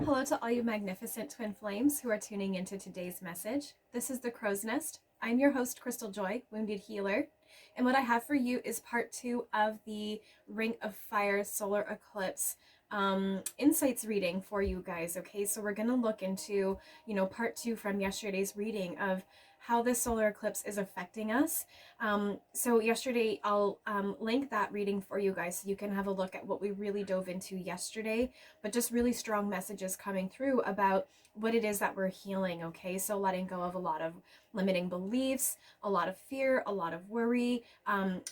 Hello to all you magnificent twin flames who are tuning into today's message. This is the Crow's Nest. I'm your host, Crystaljoy, Wounded Healer. And what I have for you is part 2 of the Ring of Fire solar eclipse insights reading for you guys. Okay, so we're going to look into, part 2 from yesterday's reading of how this solar eclipse is affecting us. So yesterday I'll link that reading for you guys so you can have a look at what we really dove into yesterday, but just really strong messages coming through about what it is that we're healing. Okay, so letting go of a lot of limiting beliefs, a lot of fear, a lot of worry,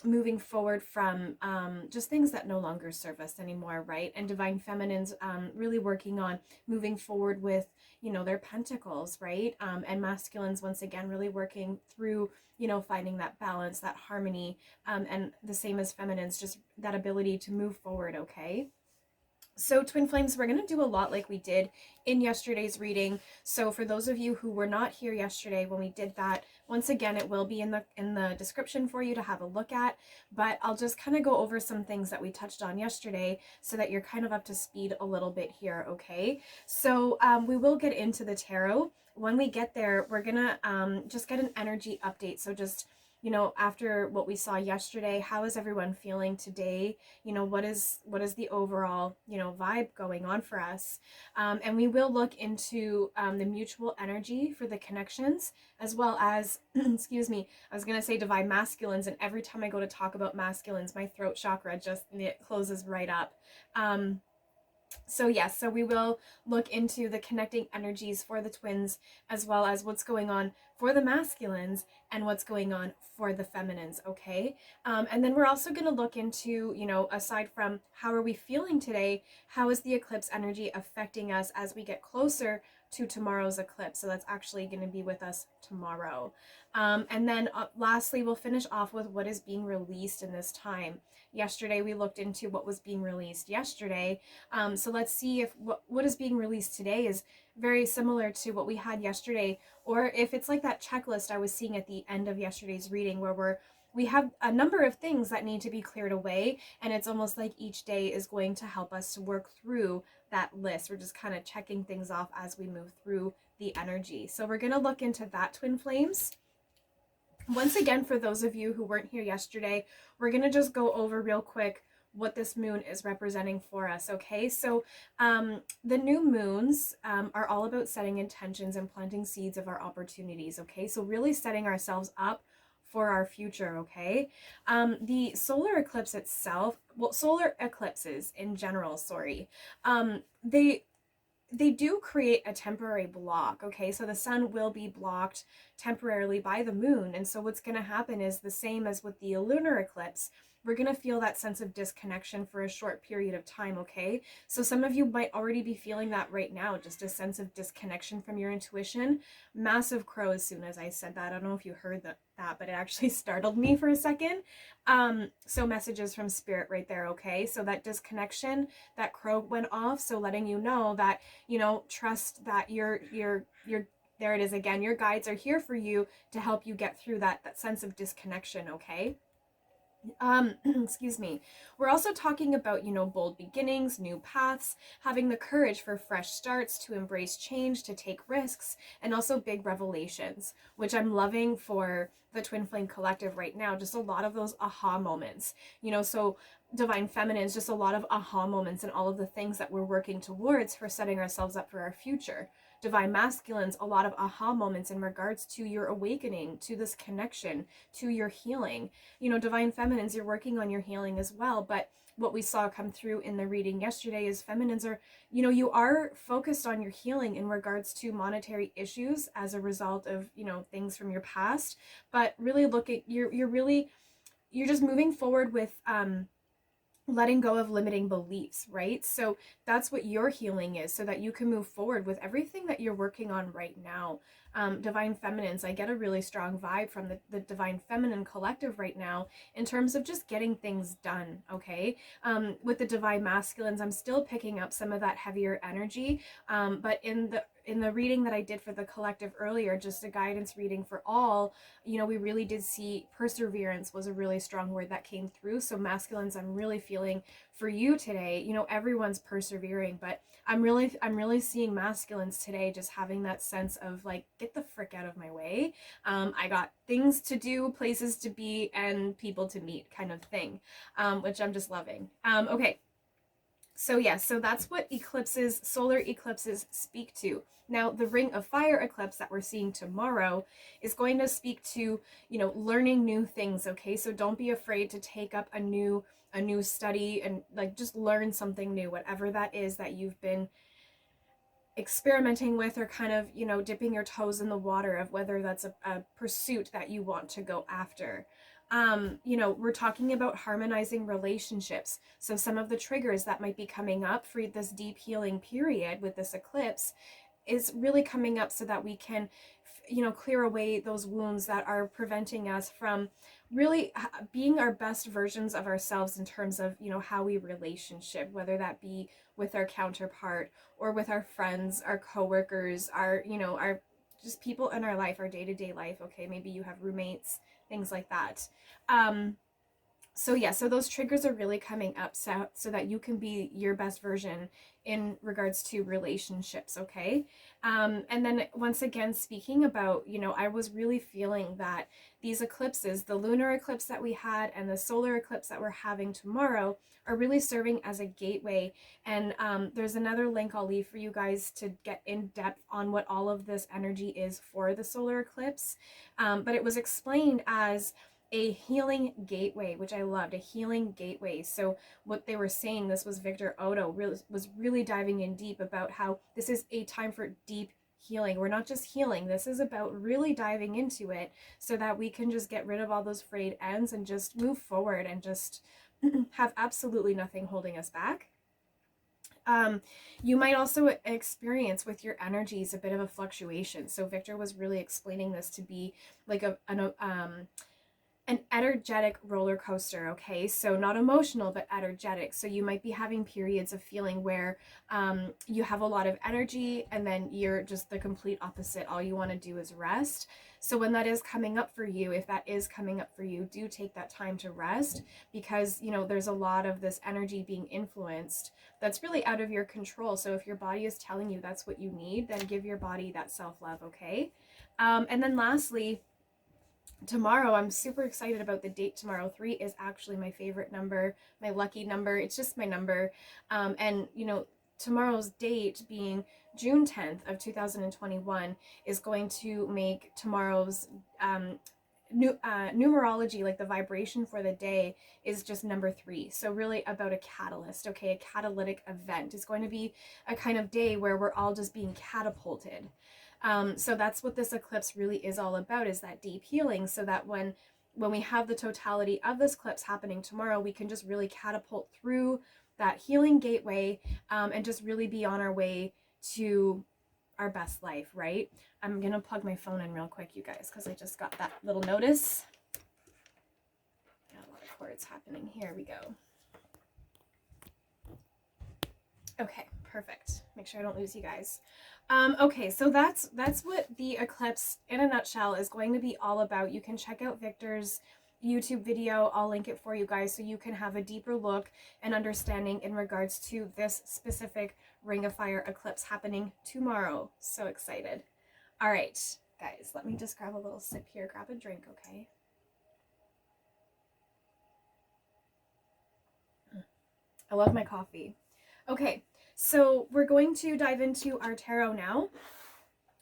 moving forward from just things that no longer serve us anymore, right? And divine feminines really working on moving forward with their pentacles, right? And masculines once again really working through finding that balance, that harmony, and the same as feminines, just that ability to move forward. Okay, so twin flames, we're going to do a lot like we did in yesterday's reading. So for those of you who were not here yesterday when we did that, once again it will be in the description for you to have a look at, but I'll just kind of go over some things that we touched on yesterday so that you're kind of up to speed a little bit here. Okay, so we will get into the tarot. When we get there, we're gonna just get an energy update. So just after what we saw yesterday, how is everyone feeling today? What is the overall, vibe going on for us? And we will look into the mutual energy for the connections, as well as, excuse me, I was going to say divine masculines, and every time I go to talk about masculines, my throat chakra it closes right up. So yes, so we will look into the connecting energies for the twins, as well as what's going on for the masculines and what's going on for the feminines, okay? And then we're also going to look into, aside from how are we feeling today, how is the eclipse energy affecting us as we get closer to tomorrow's eclipse? So that's actually going to be with us tomorrow. And then lastly, we'll finish off with what is being released in this time. Yesterday, we looked into what was being released yesterday. So let's see if what is being released today is very similar to what we had yesterday, or if it's like that checklist I was seeing at the end of yesterday's reading where we have a number of things that need to be cleared away, and it's almost like each day is going to help us to work through that list. We're just kind of checking things off as we move through the energy. So we're going to look into that, twin flames. Once again, for those of you who weren't here yesterday, we're going to just go over real quick what this moon is representing for us. Okay, so the new moons are all about setting intentions and planting seeds of our opportunities. Okay, so really setting ourselves up for our future. Okay, the solar eclipse itself, well, solar eclipses in general, sorry, they do create a temporary block. Okay, so the sun will be blocked temporarily by the moon, and so what's going to happen is the same as with the lunar eclipse. We're going to feel that sense of disconnection for a short period of time. Okay, so some of you might already be feeling that right now, just a sense of disconnection from your intuition. Massive crow as soon as I said that. I don't know if you heard that, but it actually startled me for a second. So messages from spirit right there. Okay, so that disconnection, that crow went off, so letting you know that trust that you're there it is again, your guides are here for you to help you get through that sense of disconnection. Okay, excuse me. We're also talking about, bold beginnings, new paths, having the courage for fresh starts, to embrace change, to take risks, and also big revelations, which I'm loving for the Twin Flame Collective right now. Just a lot of those aha moments, so divine feminines, just a lot of aha moments and all of the things that we're working towards for setting ourselves up for our future. Divine masculines, a lot of aha moments in regards to your awakening, to this connection, to your healing. Divine feminines, you're working on your healing as well, but what we saw come through in the reading yesterday is feminines are, you are focused on your healing in regards to monetary issues as a result of, things from your past, but really you're just moving forward with, letting go of limiting beliefs, right? So that's what your healing is, so that you can move forward with everything that you're working on right now. Divine feminines, I get a really strong vibe from the divine feminine collective right now in terms of just getting things done. Okay, with the divine masculines, I'm still picking up some of that heavier energy, but in in the reading that I did for the collective earlier, just a guidance reading for all, you know, we really did see perseverance was a really strong word that came through. So masculines, I'm really feeling for you today, you know, everyone's persevering, but I'm really seeing masculines today just having that sense of like, get the frick out of my way. I got things to do, places to be, and people to meet kind of thing, which I'm just loving. Okay. So yeah, so that's what eclipses, solar eclipses speak to. Now, the ring of fire eclipse that we're seeing tomorrow is going to speak to, you know, learning new things, okay? So don't be afraid to take up a new study and like just learn something new, whatever that is that you've been experimenting with, or kind of, you know, dipping your toes in the water of whether that's a pursuit that you want to go after. You know, we're talking about harmonizing relationships. So some of the triggers that might be coming up for this deep healing period with this eclipse is really coming up so that we can, you know, clear away those wounds that are preventing us from really being our best versions of ourselves in terms of, you know, how we relationship, whether that be with our counterpart or with our friends, our coworkers, our, you know, our just people in our life, our day-to-day life. Okay, maybe you have roommates, things like that. So yeah, so those triggers are really coming up so that you can be your best version in regards to relationships, okay? And then once again, speaking about, you know, I was really feeling that these eclipses, the lunar eclipse that we had and the solar eclipse that we're having tomorrow, are really serving as a gateway. And there's another link I'll leave for you guys to get in depth on what all of this energy is for the solar eclipse. But it was explained as a healing gateway, which I loved, a healing gateway. So what they were saying, this was Victor Oddo, was really diving in deep about how this is a time for deep healing. We're not just healing, this is about really diving into it so that we can just get rid of all those frayed ends and just move forward and just have absolutely nothing holding us back. You might also experience with your energies a bit of a fluctuation. So Victor was really explaining this to be like an energetic roller coaster, okay? So not emotional, but energetic. So you might be having periods of feeling where you have a lot of energy and then you're just the complete opposite. All you want to do is rest. So when that is coming up for you, if that is coming up for you, do take that time to rest, because, you know, there's a lot of this energy being influenced that's really out of your control. So if your body is telling you that's what you need, then give your body that self-love, okay? And then lastly, tomorrow, I'm super excited about the date tomorrow. 3 is actually my favorite number, my lucky number. It's just my number. And, you know, tomorrow's date being June 10th of 2021 is going to make tomorrow's numerology, like the vibration for the day, is just number 3. So really about a catalyst, okay? A catalytic event. It's going to be a kind of day where we're all just being catapulted. So that's what this eclipse really is all about, is that deep healing, so that when we have the totality of this eclipse happening tomorrow, we can just really catapult through that healing gateway, and just really be on our way to our best life, right? I'm gonna plug my phone in real quick, you guys, because I just got that little notice. Got a lot of cords happening. Here we go. Okay, perfect. Make sure I don't lose you guys. Okay, so that's what the eclipse in a nutshell is going to be all about. You can check out Victor's YouTube video. I'll link it for you guys so you can have a deeper look and understanding in regards to this specific Ring of Fire eclipse happening tomorrow. So excited. All right, guys, let me just grab a little sip here. Grab a drink, okay? I love my coffee. Okay, so we're going to dive into our tarot now.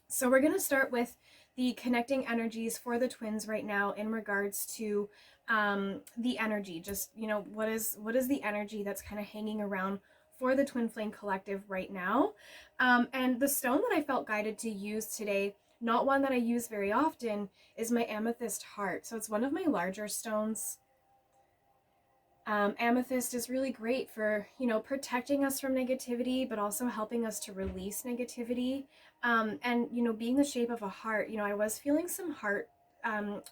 So we're going to start with the connecting energies for the twins right now in regards to the energy. Just, you know, what is the energy that's kind of hanging around for the Twin Flame Collective right now. And the stone that I felt guided to use today, not one that I use very often, is my amethyst heart. So it's one of my larger stones. Amethyst is really great for, you know, protecting us from negativity, but also helping us to release negativity. And, you know, being the shape of a heart, you know, I was feeling some heart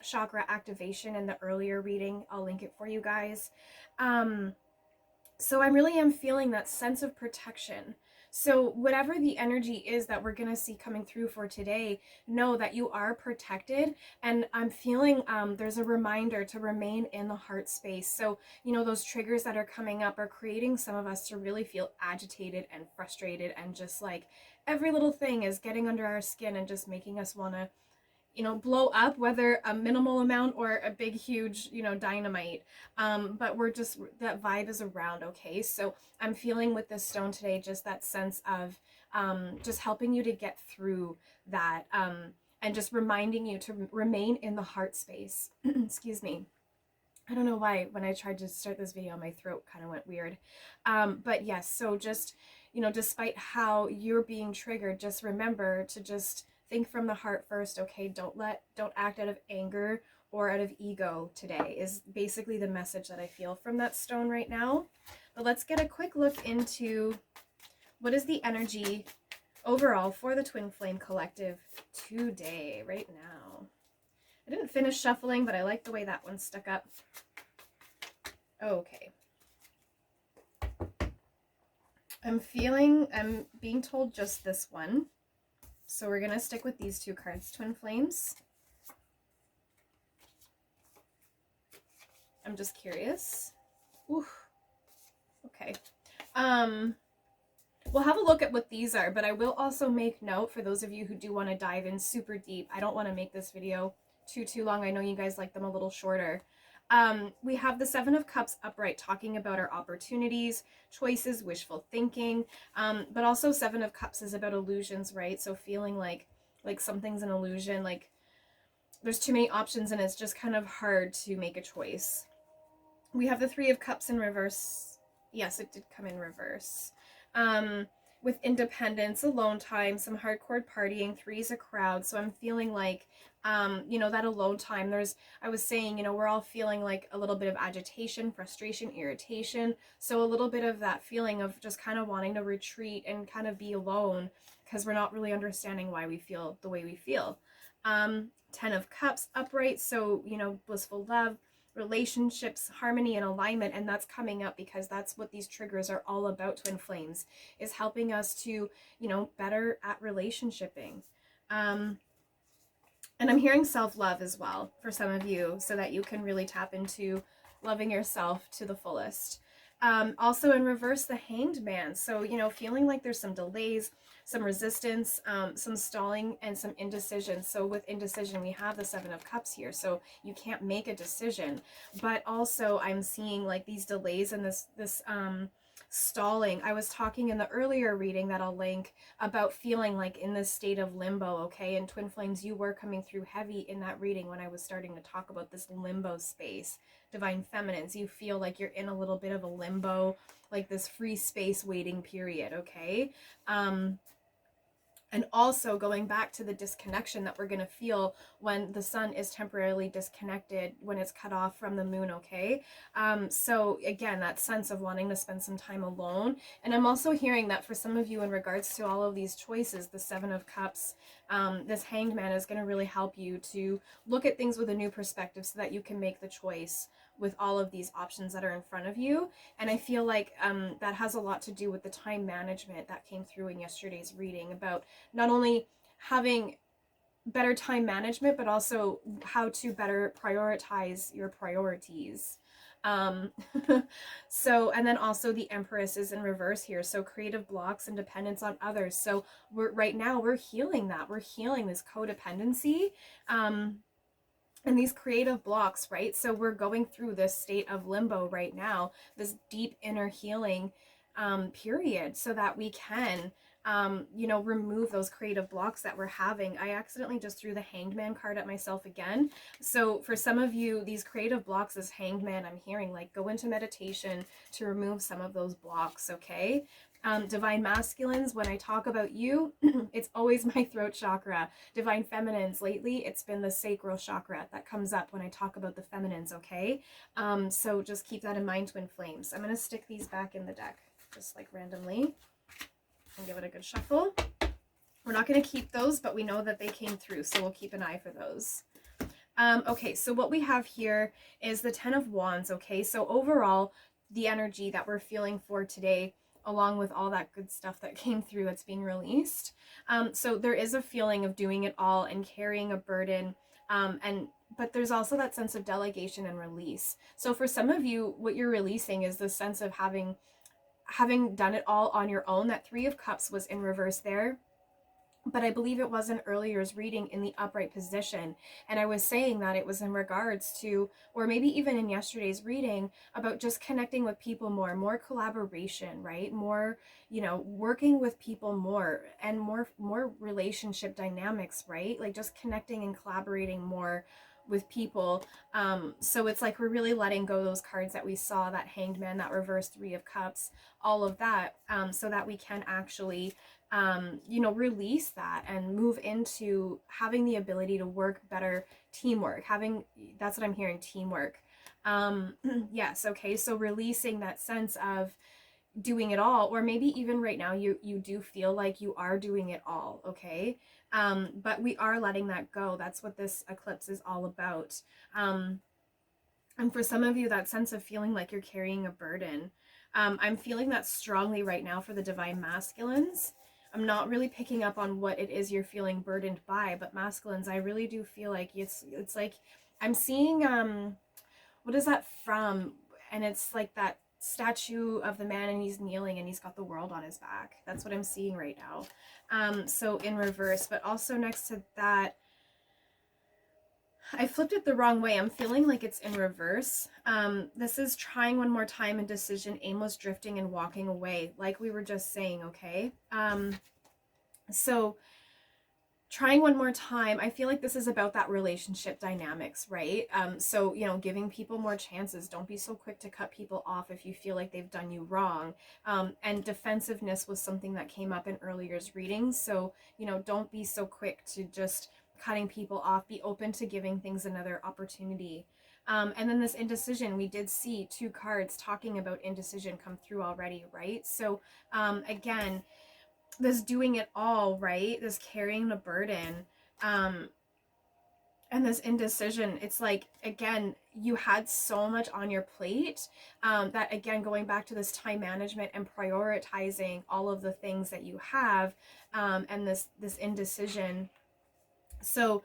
chakra activation in the earlier reading. I'll link it for you guys. So I really am feeling that sense of protection. So whatever the energy is that we're going to see coming through for today, know that you are protected. And I'm feeling there's a reminder to remain in the heart space. So, you know, those triggers that are coming up are creating some of us to really feel agitated and frustrated, and just like every little thing is getting under our skin and just making us want to, you know, blow up, whether a minimal amount or a big, huge, you know, dynamite. But we're just, that vibe is around, okay? So I'm feeling with this stone today, just that sense of just helping you to get through that, and just reminding you to remain in the heart space. Excuse me. I don't know why when I tried to start this video, my throat kind of went weird. But yes, so just, you know, despite how you're being triggered, just remember to just think from the heart first, okay? Don't act out of anger or out of ego today, is basically the message that I feel from that stone right now. But let's get a quick look into what is the energy overall for the Twin Flame Collective today, right now. I didn't finish shuffling, but I like the way that one stuck up. Okay. I'm being told just this one. So we're going to stick with these two cards, Twin Flames. I'm just curious. Ooh. Okay. We'll have a look at what these are, but I will also make note for those of you who do want to dive in super deep. I don't want to make this video too long. I know you guys like them a little shorter. We have the Seven of Cups upright, talking about our opportunities, choices, wishful thinking, but also Seven of Cups is about illusions, right? So feeling like something's an illusion, like there's too many options and it's just kind of hard to make a choice. We have the Three of Cups in reverse. Yes, it did come in reverse. With independence, alone time, some hardcore partying, three's a crowd. So I'm feeling like, you know, that alone time, I was saying, you know, we're all feeling like a little bit of agitation, frustration, irritation. So a little bit of that feeling of just kind of wanting to retreat and kind of be alone because we're not really understanding why we feel the way we feel. Ten of Cups upright. So, you know, blissful love, relationships, harmony, and alignment. And that's coming up because that's what these triggers are all about, Twin Flames, is helping us to, you know, better at relationshiping. And I'm hearing self-love as well for some of you, so that you can really tap into loving yourself to the fullest. Also in reverse, the Hanged Man. So, you know, feeling like there's some delays, some resistance, some stalling, and some indecision. So with indecision, we have the Seven of Cups here. So you can't make a decision. But also I'm seeing like these delays and this stalling. I was talking in the earlier reading that I'll link about feeling like in this state of limbo, okay? And Twin Flames, you were coming through heavy in that reading when I was starting to talk about this limbo space. Divine Feminines, you feel like you're in a little bit of a limbo, like this free space waiting period, okay? And also going back to the disconnection that we're going to feel when the sun is temporarily disconnected, when it's cut off from the moon, okay? So again, that sense of wanting to spend some time alone. And I'm also hearing that for some of you in regards to all of these choices, the Seven of Cups, this Hanged Man is going to really help you to look at things with a new perspective so that you can make the choice with all of these options that are in front of you. And I feel like that has a lot to do with the time management that came through in yesterday's reading, about not only having better time management, but also how to better prioritize your priorities. So, and then also the Empress is in reverse here. So creative blocks and dependence on others. So right now we're healing that. We're healing this codependency. And these creative blocks, right? So we're going through this state of limbo right now, this deep inner healing period, so that we can, you know, remove those creative blocks that we're having. I accidentally just threw the Hanged Man card at myself again. So for some of you, these creative blocks, this Hanged Man, I'm hearing like go into meditation to remove some of those blocks, okay? Divine Masculines, when I talk about you, it's always my throat chakra. Divine Feminines, lately it's been the sacral chakra that comes up when I talk about the feminines, okay? So just keep that in mind, Twin Flames. I'm going to stick these back in the deck, just like randomly, and give it a good shuffle. We're not going to keep those, but we know that they came through, so we'll keep an eye for those. Okay, so what we have here is the Ten of Wands, okay? So overall, the energy that we're feeling for today, along with all that good stuff that came through that's being released. So there is a feeling of doing it all and carrying a burden, but there's also that sense of delegation and release. So for some of you, what you're releasing is the sense of having done it all on your own. That Three of Cups was in reverse there, but I believe it was in earlier's reading in the upright position. And I was saying that it was in regards to, or maybe even in yesterday's reading, about just connecting with people more collaboration, right? More, working with people more, and more relationship dynamics, right? Like just connecting and collaborating more with people. So it's like we're really letting go those cards that we saw, that Hanged Man, that reverse Three of Cups, all of that, so that we can actually release that and move into having the ability to work better, teamwork, that's what I'm hearing, teamwork. Yes. Okay. So releasing that sense of doing it all, or maybe even right now you do feel like you are doing it all. Okay. But we are letting that go. That's what this eclipse is all about. And for some of you, that sense of feeling like you're carrying a burden, I'm feeling that strongly right now for the divine masculines. I'm not really picking up on what it is you're feeling burdened by, but masculines, I really do feel like it's like I'm seeing, what is that from? And it's like that statue of the man, and he's kneeling and he's got the world on his back. That's what I'm seeing right now. So in reverse, but also next to that, I flipped it the wrong way. I'm feeling like it's in reverse. This is trying one more time, indecision, aimless drifting, and walking away, like we were just saying, okay? So trying one more time, I feel like this is about that relationship dynamics, right? So, giving people more chances. Don't be so quick to cut people off if you feel like they've done you wrong. And defensiveness was something that came up in earlier's readings. So, don't be so quick to just cutting people off. Be open to giving things another opportunity. And then this indecision, we did see two cards talking about indecision come through already, right? So again, this doing it all, right? This carrying the burden, and this indecision, it's like, again, you had so much on your plate, that, again, going back to this time management and prioritizing all of the things that you have, and this indecision. So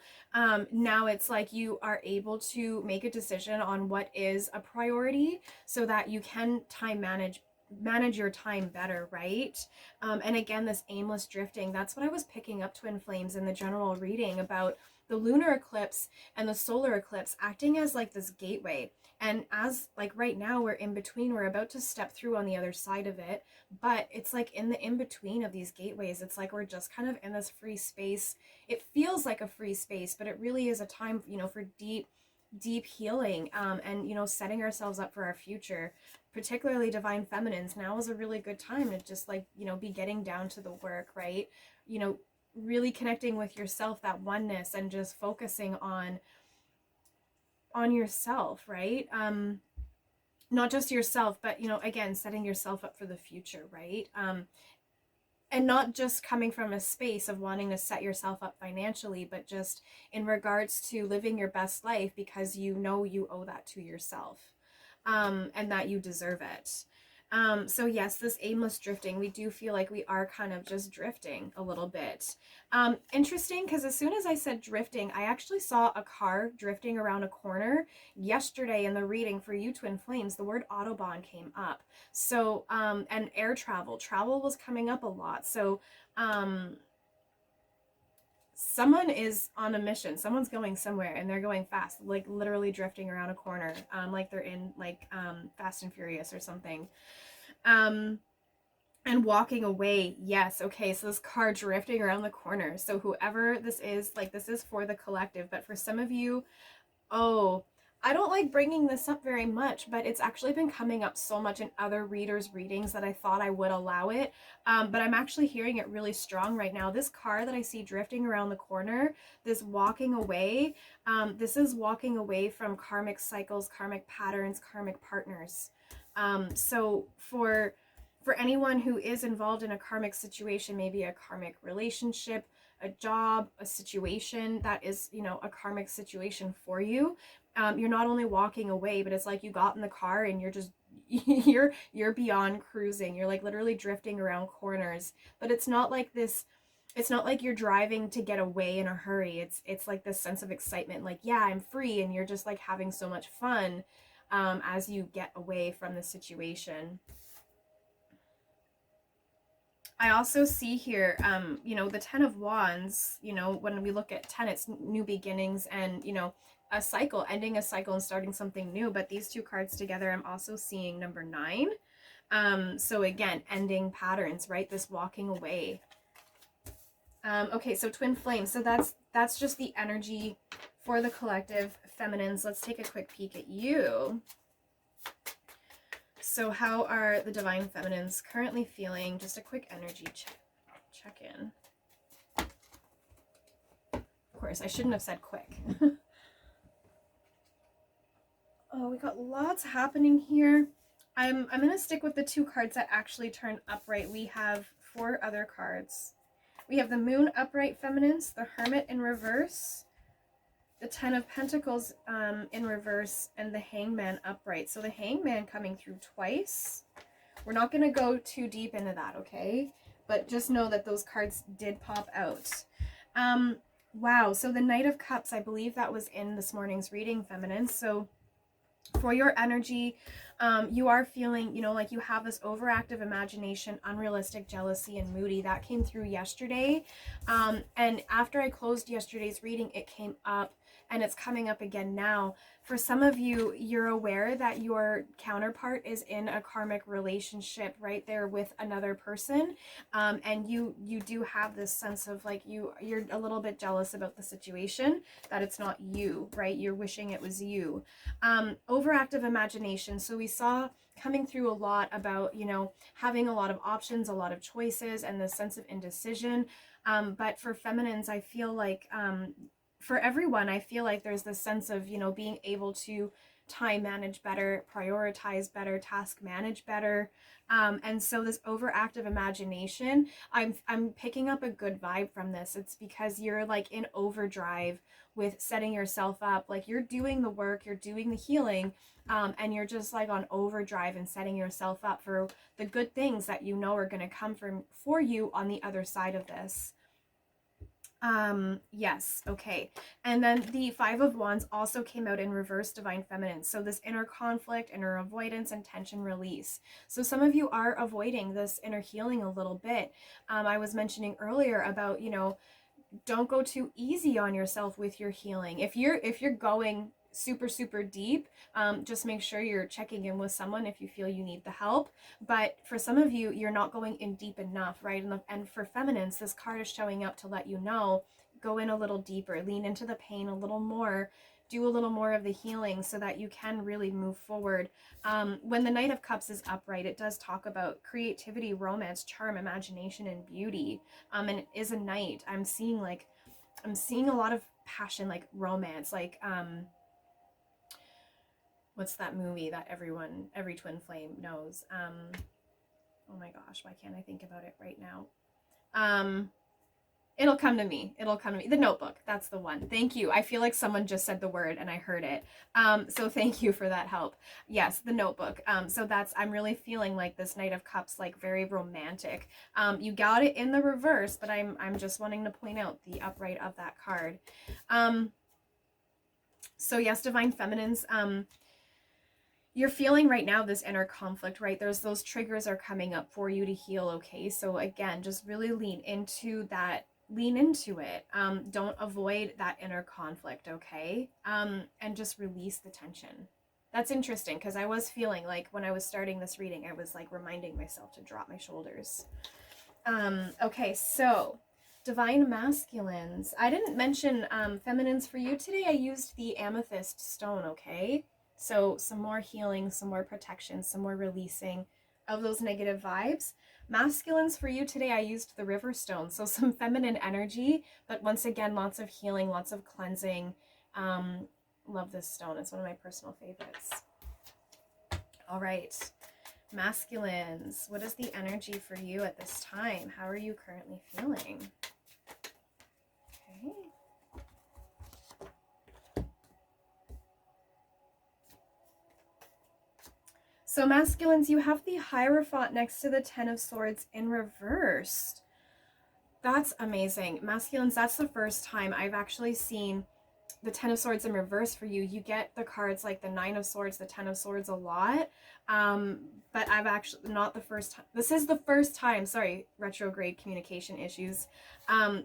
now it's like you are able to make a decision on what is a priority so that you can time manage your time better, right? And again, this aimless drifting, that's what I was picking up, twin flames, in the general reading about the lunar eclipse and the solar eclipse acting as like this gateway. And as like right now we're in between, we're about to step through on the other side of it, but it's like in the in-between of these gateways, it's like we're just kind of in this free space. It feels like a free space, but it really is a time, for deep healing, and setting ourselves up for our future. Particularly divine feminines, now is a really good time to just like be getting down to the work, right? Really connecting with yourself, that oneness, and just focusing on yourself, right? Not just yourself, but again, setting yourself up for the future, right? And not just coming from a space of wanting to set yourself up financially, but just in regards to living your best life, because you owe that to yourself, and that you deserve it. So yes, this aimless drifting, we do feel like we are kind of just drifting a little bit. Interesting, because as soon as I said drifting, I actually saw a car drifting around a corner. Yesterday in the reading for you, twin flames, the word Autobahn came up. So, and air travel was coming up a lot. So, someone is on a mission, someone's going somewhere, and they're going fast, like literally drifting around a corner, like they're in like Fast and Furious or something. And walking away, yes, okay, so this car drifting around the corner. So whoever this is, like, this is for the collective, but for some of you, I don't like bringing this up very much, but it's actually been coming up so much in other readers' readings that I thought I would allow it. But I'm actually hearing it really strong right now. This car that I see drifting around the corner, this walking away, this is walking away from karmic cycles, karmic patterns, karmic partners. So for anyone who is involved in a karmic situation, maybe a karmic relationship, a job, a situation that is, you know, a karmic situation for you. You're not only walking away, but it's like you got in the car and you're just you're beyond cruising. You're like literally drifting around corners. But it's not like this, it's not like you're driving to get away in a hurry. It's like this sense of excitement, like, yeah, I'm free, and you're just like having so much fun as you get away from the situation. I also see here, you know, the 10 of Wands, you know, when we look at 10, it's new beginnings and, you know, a cycle, ending a cycle and starting something new. But these two cards together, I'm also seeing number 9. So again, ending patterns, right? This walking away. Okay, so twin flames. So that's just the energy for the collective feminines. Let's take a quick peek at you. So how are the divine feminines currently feeling? Just a quick energy check in. Of course, I shouldn't have said quick. Oh, we got lots happening here. I'm going to stick with the 2 cards that actually turn upright. We have 4 other cards. We have the Moon upright feminines, the Hermit in reverse, the 10 of Pentacles in reverse, and the Hangman upright. So the Hangman coming through twice. We're not going to go too deep into that, okay? But just know that those cards did pop out. Wow, so the Knight of Cups, I believe that was in this morning's reading, feminine. So for your energy, you are feeling, you know, like you have this overactive imagination, unrealistic jealousy, and moody. That came through yesterday. And after I closed yesterday's reading, it came up, and it's coming up again now. For some of you, you're aware that your counterpart is in a karmic relationship right there with another person. And you do have this sense of like you're a little bit jealous about the situation, that it's not you, right? You're wishing it was you. Overactive imagination. So we saw coming through a lot about, you know, having a lot of options, a lot of choices, and the sense of indecision. But for feminines, I feel like for everyone, I feel like there's this sense of, you know, being able to time manage better, prioritize better, task manage better. And so this overactive imagination, I'm picking up a good vibe from this. It's because you're like in overdrive with setting yourself up, like you're doing the work, you're doing the healing, and you're just like on overdrive and setting yourself up for the good things that you know are going to come for you on the other side of this. Yes, okay. And then the 5 of Wands also came out in reverse, divine feminine. So this inner conflict, inner avoidance, and tension release. So some of you are avoiding this inner healing a little bit. I was mentioning earlier about, you know, don't go too easy on yourself with your healing. If you're going super deep, just make sure you're checking in with someone if you feel you need the help. But for some of you, you're not going in deep enough, right? And for feminines, this card is showing up to let you know, go in a little deeper, lean into the pain a little more, do a little more of the healing so that you can really move forward. When the Knight of Cups is upright, it does talk about creativity, romance, charm, imagination, and beauty. And it is a knight. I'm seeing a lot of passion, like romance, like what's that movie that every twin flame knows? Oh my gosh, why can't I think about it right now? It'll come to me. The Notebook. That's the one. Thank you. I feel like someone just said the word and I heard it. So thank you for that help. Yes, The Notebook. So I'm really feeling like this Knight of Cups, like very romantic. You got it in the reverse, but I'm just wanting to point out the upright of that card. So yes, divine feminines, you're feeling right now this inner conflict, right? Those triggers are coming up for you to heal, okay? So again, just really lean into that. Lean into it. Don't avoid that inner conflict, okay? And just release the tension. That's interesting because I was feeling like when I was starting this reading, I was like reminding myself to drop my shoulders. Okay, so divine masculines. I didn't mention feminines for you today. I used the amethyst stone, okay? So some more healing, some more protection, some more releasing of those negative vibes. Masculines for you today, I used the river stone. So some feminine energy, but once again, lots of healing, lots of cleansing. Love this stone. It's one of my personal favorites. All right. Masculines, what is the energy for you at this time? How are you currently feeling? So masculines, you have the Hierophant next to the Ten of Swords in reverse. That's amazing. Masculines, that's the first time I've actually seen the Ten of Swords in reverse for you. You get the cards like the Nine of Swords, the Ten of Swords a lot. But I've actually, not the first time. This is the first time, sorry, retrograde communication issues.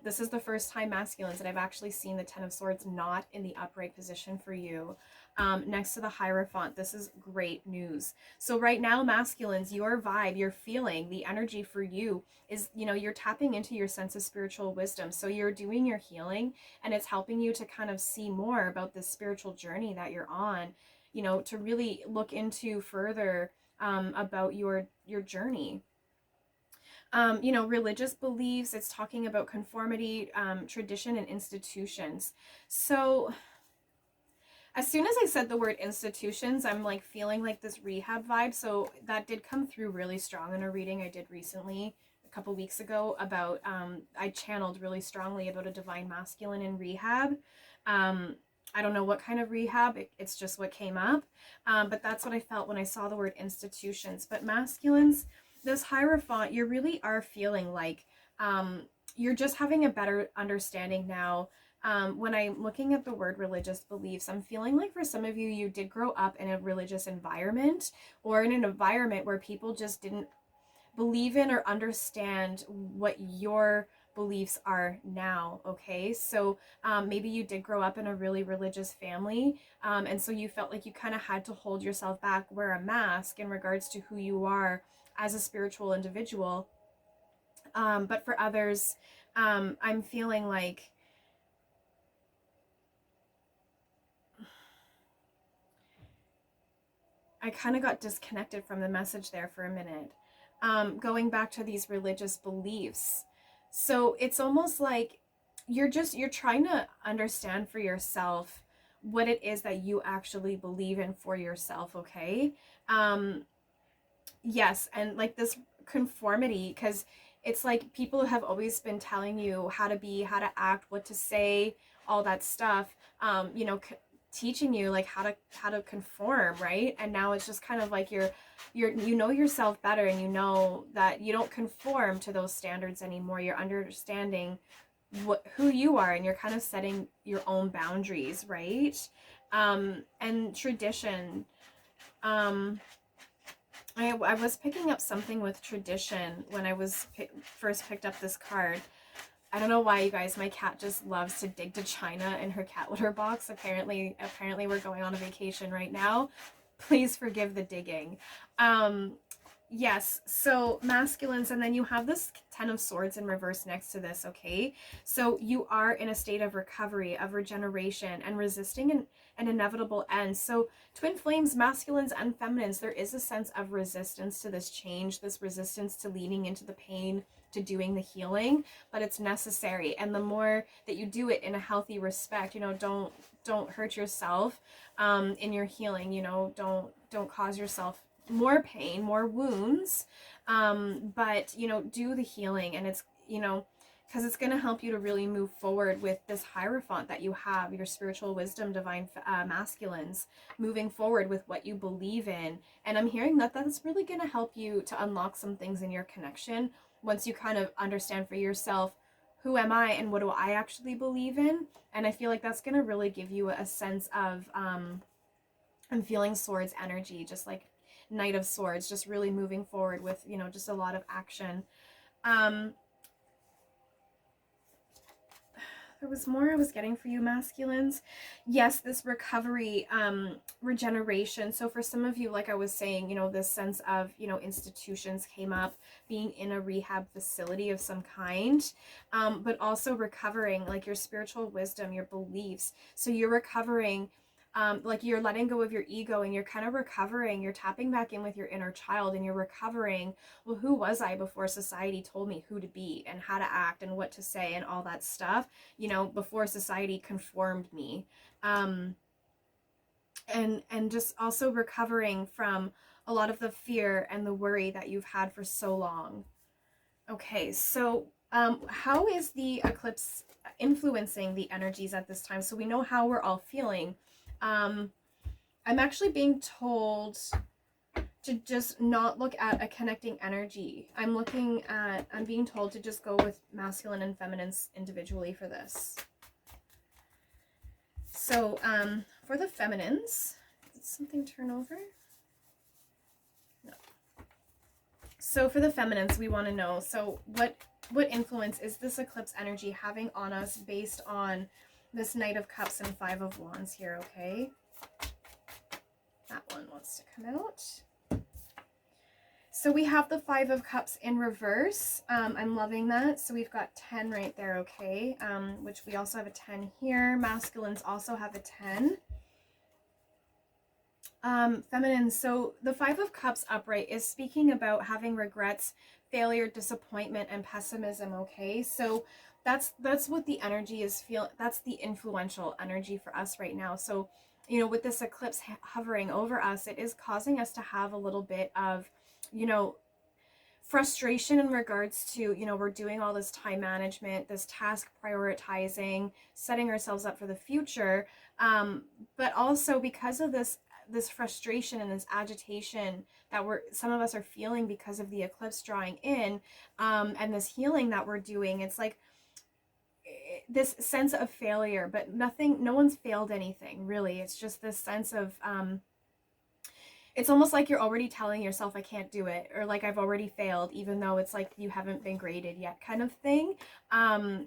This is the first time, masculines, that I've actually seen the Ten of Swords not in the upright position for you. Next to the Hierophant. This is great news. So right now, masculines, your vibe, your feeling, the energy for you is, you know, you're tapping into your sense of spiritual wisdom. So you're doing your healing, and it's helping you to kind of see more about this spiritual journey that you're on, you know, to really look into further about your journey. You know, religious beliefs, it's talking about conformity, tradition, and institutions. So as soon as I said the word institutions, I'm like feeling like this rehab vibe. So that did come through really strong in a reading I did recently, a couple weeks ago, about, I channeled really strongly about a divine masculine in rehab. I don't know what kind of rehab, it's just what came up. But that's what I felt when I saw the word institutions. But masculines, this Hierophant, you really are feeling like you're just having a better understanding now. When I'm looking at the word religious beliefs, I'm feeling like for some of you, you did grow up in a religious environment, or in an environment where people just didn't believe in or understand what your beliefs are now. Okay, so maybe you did grow up in a really religious family, and so you felt like you kind of had to hold yourself back, wear a mask in regards to who you are as a spiritual individual. But for others, I'm feeling like I kind of got disconnected from the message there for a minute. Going back to these religious beliefs. So it's almost like you're trying to understand for yourself what it is that you actually believe in for yourself, okay? Yes, and like this conformity, because it's like people have always been telling you how to be, how to act, what to say, all that stuff. You know, teaching you like how to conform, right? And now it's just kind of like you know yourself better, and you know that you don't conform to those standards anymore. You're understanding who you are, and you're kind of setting your own boundaries, right? And tradition. I was picking up something with tradition when I was first picked up this card. I don't know why, you guys, my cat just loves to dig to China in her cat litter box. Apparently we're going on a vacation right now. Please forgive the digging. Yes, so masculines, and then you have this Ten of Swords in reverse next to this, okay? So you are in a state of recovery, of regeneration, and resisting an inevitable end. So twin flames, masculines and feminines, there is a sense of resistance to this change, this resistance to leaning into the pain, to doing the healing, but it's necessary. And the more that you do it in a healthy respect, you know, don't hurt yourself in your healing, you know, don't cause yourself more pain, more wounds, but you know, do the healing. And it's, you know, because it's going to help you to really move forward with this Hierophant that you have, your spiritual wisdom, divine masculines, moving forward with what you believe in. And I'm hearing that that's really going to help you to unlock some things in your connection once you kind of understand for yourself, who am I and what do I actually believe in? And I feel like that's going to really give you a sense of I'm feeling swords energy, just like Knight of Swords, just really moving forward with, you know, just a lot of action. There was more I was getting for you, masculines. Yes, this recovery, regeneration. So for some of you, like I was saying, you know, this sense of, you know, institutions came up, being in a rehab facility of some kind, but also recovering like your spiritual wisdom, your beliefs. So you're recovering, like you're letting go of your ego, and you're kind of recovering, you're tapping back in with your inner child, and you're recovering, well, who was I before society told me who to be and how to act and what to say and all that stuff, you know, before society conformed me. And just also recovering from a lot of the fear and the worry that you've had for so long. Okay, so how is the eclipse influencing the energies at this time? So we know how we're all feeling. I'm actually being told to just not look at a connecting energy. I'm being told to just go with masculine and feminines individually for this. So, for the feminines, did something turn over? No. So for the feminines, we want to know, so what influence is this eclipse energy having on us based on this Knight of Cups and Five of Wands here, okay? That one wants to come out. So we have the Five of Cups in reverse. I'm loving that. So we've got 10 right there, okay? Which we also have a 10 here. Masculines also have a 10. Feminine, so the Five of Cups upright is speaking about having regrets, failure, disappointment, and pessimism, okay? So that's what the energy is that's the influential energy for us right now. So, you know, with this eclipse hovering over us, it is causing us to have a little bit of, you know, frustration in regards to, you know, we're doing all this time management, this task prioritizing, setting ourselves up for the future. But also because of this frustration and this agitation that some of us are feeling because of the eclipse drawing in, and this healing that we're doing, it's like this sense of failure, but no one's failed anything really. It's just this sense of, it's almost like you're already telling yourself, I can't do it, or like I've already failed, even though it's like you haven't been graded yet kind of thing.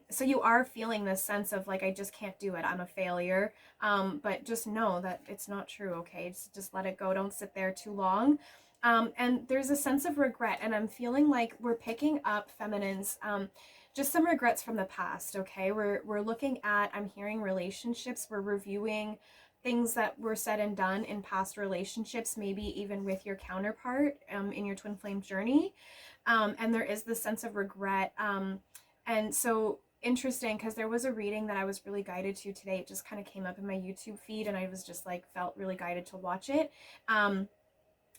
So you are feeling this sense of like, I just can't do it, I'm a failure. But just know that it's not true, okay? Just let it go. Don't sit there too long. And there's a sense of regret, and I'm feeling like we're picking up feminines, just some regrets from the past, okay? We're looking at, I'm hearing relationships, we're reviewing things that were said and done in past relationships, maybe even with your counterpart in your twin flame journey. And there is this sense of regret. And so interesting, because there was a reading that I was really guided to today. It just kind of came up in my YouTube feed, and I was just like, felt really guided to watch it.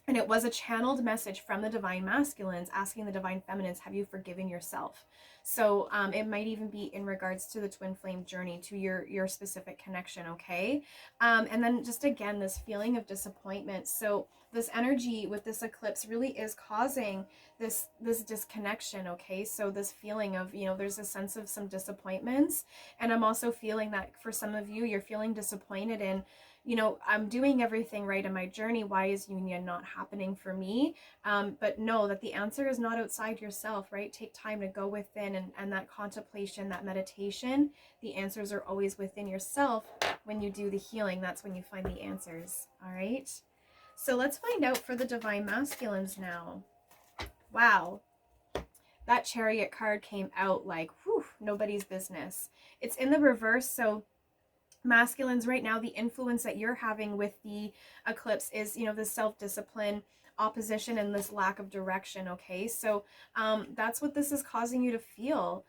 And it was a channeled message from the divine masculines asking the divine feminines, have you forgiven yourself? So it might even be in regards to the twin flame journey, to your specific connection, okay? And then just again, this feeling of disappointment. So this energy with this eclipse really is causing this disconnection, okay? So this feeling of, you know, there's a sense of some disappointments. And I'm also feeling that for some of you, you're feeling disappointed in, you know, I'm doing everything right in my journey. Why is union not happening for me? But know that the answer is not outside yourself, right? Take time to go within, and that contemplation, that meditation, the answers are always within yourself. When you do the healing, that's when you find the answers, all right? So let's find out for the divine masculines now. Wow. That Chariot card came out like, whew, nobody's business. It's in the reverse, so masculines right now, the influence that you're having with the eclipse is, you know, the self-discipline, opposition, and this lack of direction, okay? So that's what this is causing you to feel.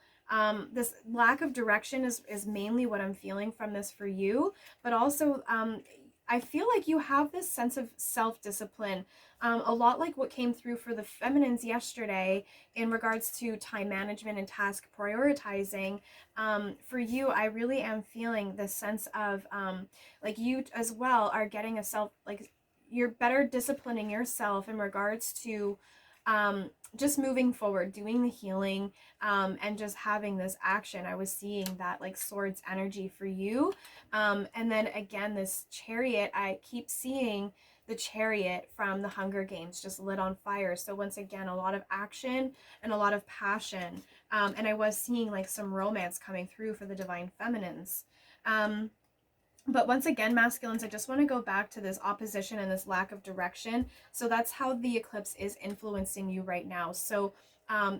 This lack of direction is mainly what I'm feeling from this for you, but also I feel like you have this sense of self-discipline, a lot like what came through for the feminines yesterday in regards to time management and task prioritizing. For you, I really am feeling this sense of like you as well are getting like you're better disciplining yourself in regards to just moving forward, doing the healing, and just having this action. I was seeing that like swords energy for you. And then again, this Chariot, I keep seeing the Chariot from the Hunger Games just lit on fire. So once again, a lot of action and a lot of passion. And I was seeing like some romance coming through for the divine feminines. But once again, masculines, I just want to go back to this opposition and this lack of direction. So that's how the eclipse is influencing you right now. So,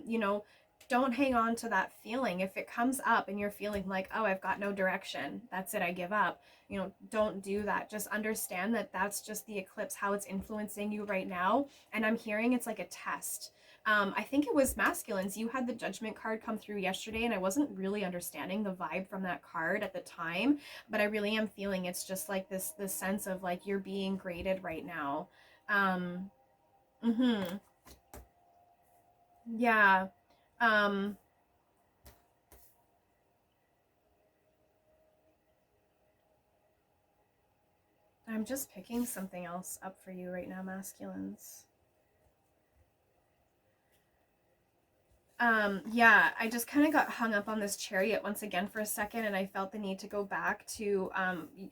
you know, don't hang on to that feeling. If it comes up and you're feeling like, oh, I've got no direction, that's it, I give up. You know, don't do that. Just understand that that's just the eclipse, how it's influencing you right now. And I'm hearing it's like a test. I think it was masculines. You had the Judgment card come through yesterday, and I wasn't really understanding the vibe from that card at the time, but I really am feeling it's just like this sense of like you're being graded right now. Yeah. I'm just picking something else up for you right now, masculines. Yeah, I just kind of got hung up on this Chariot once again for a second, and I felt the need to go back to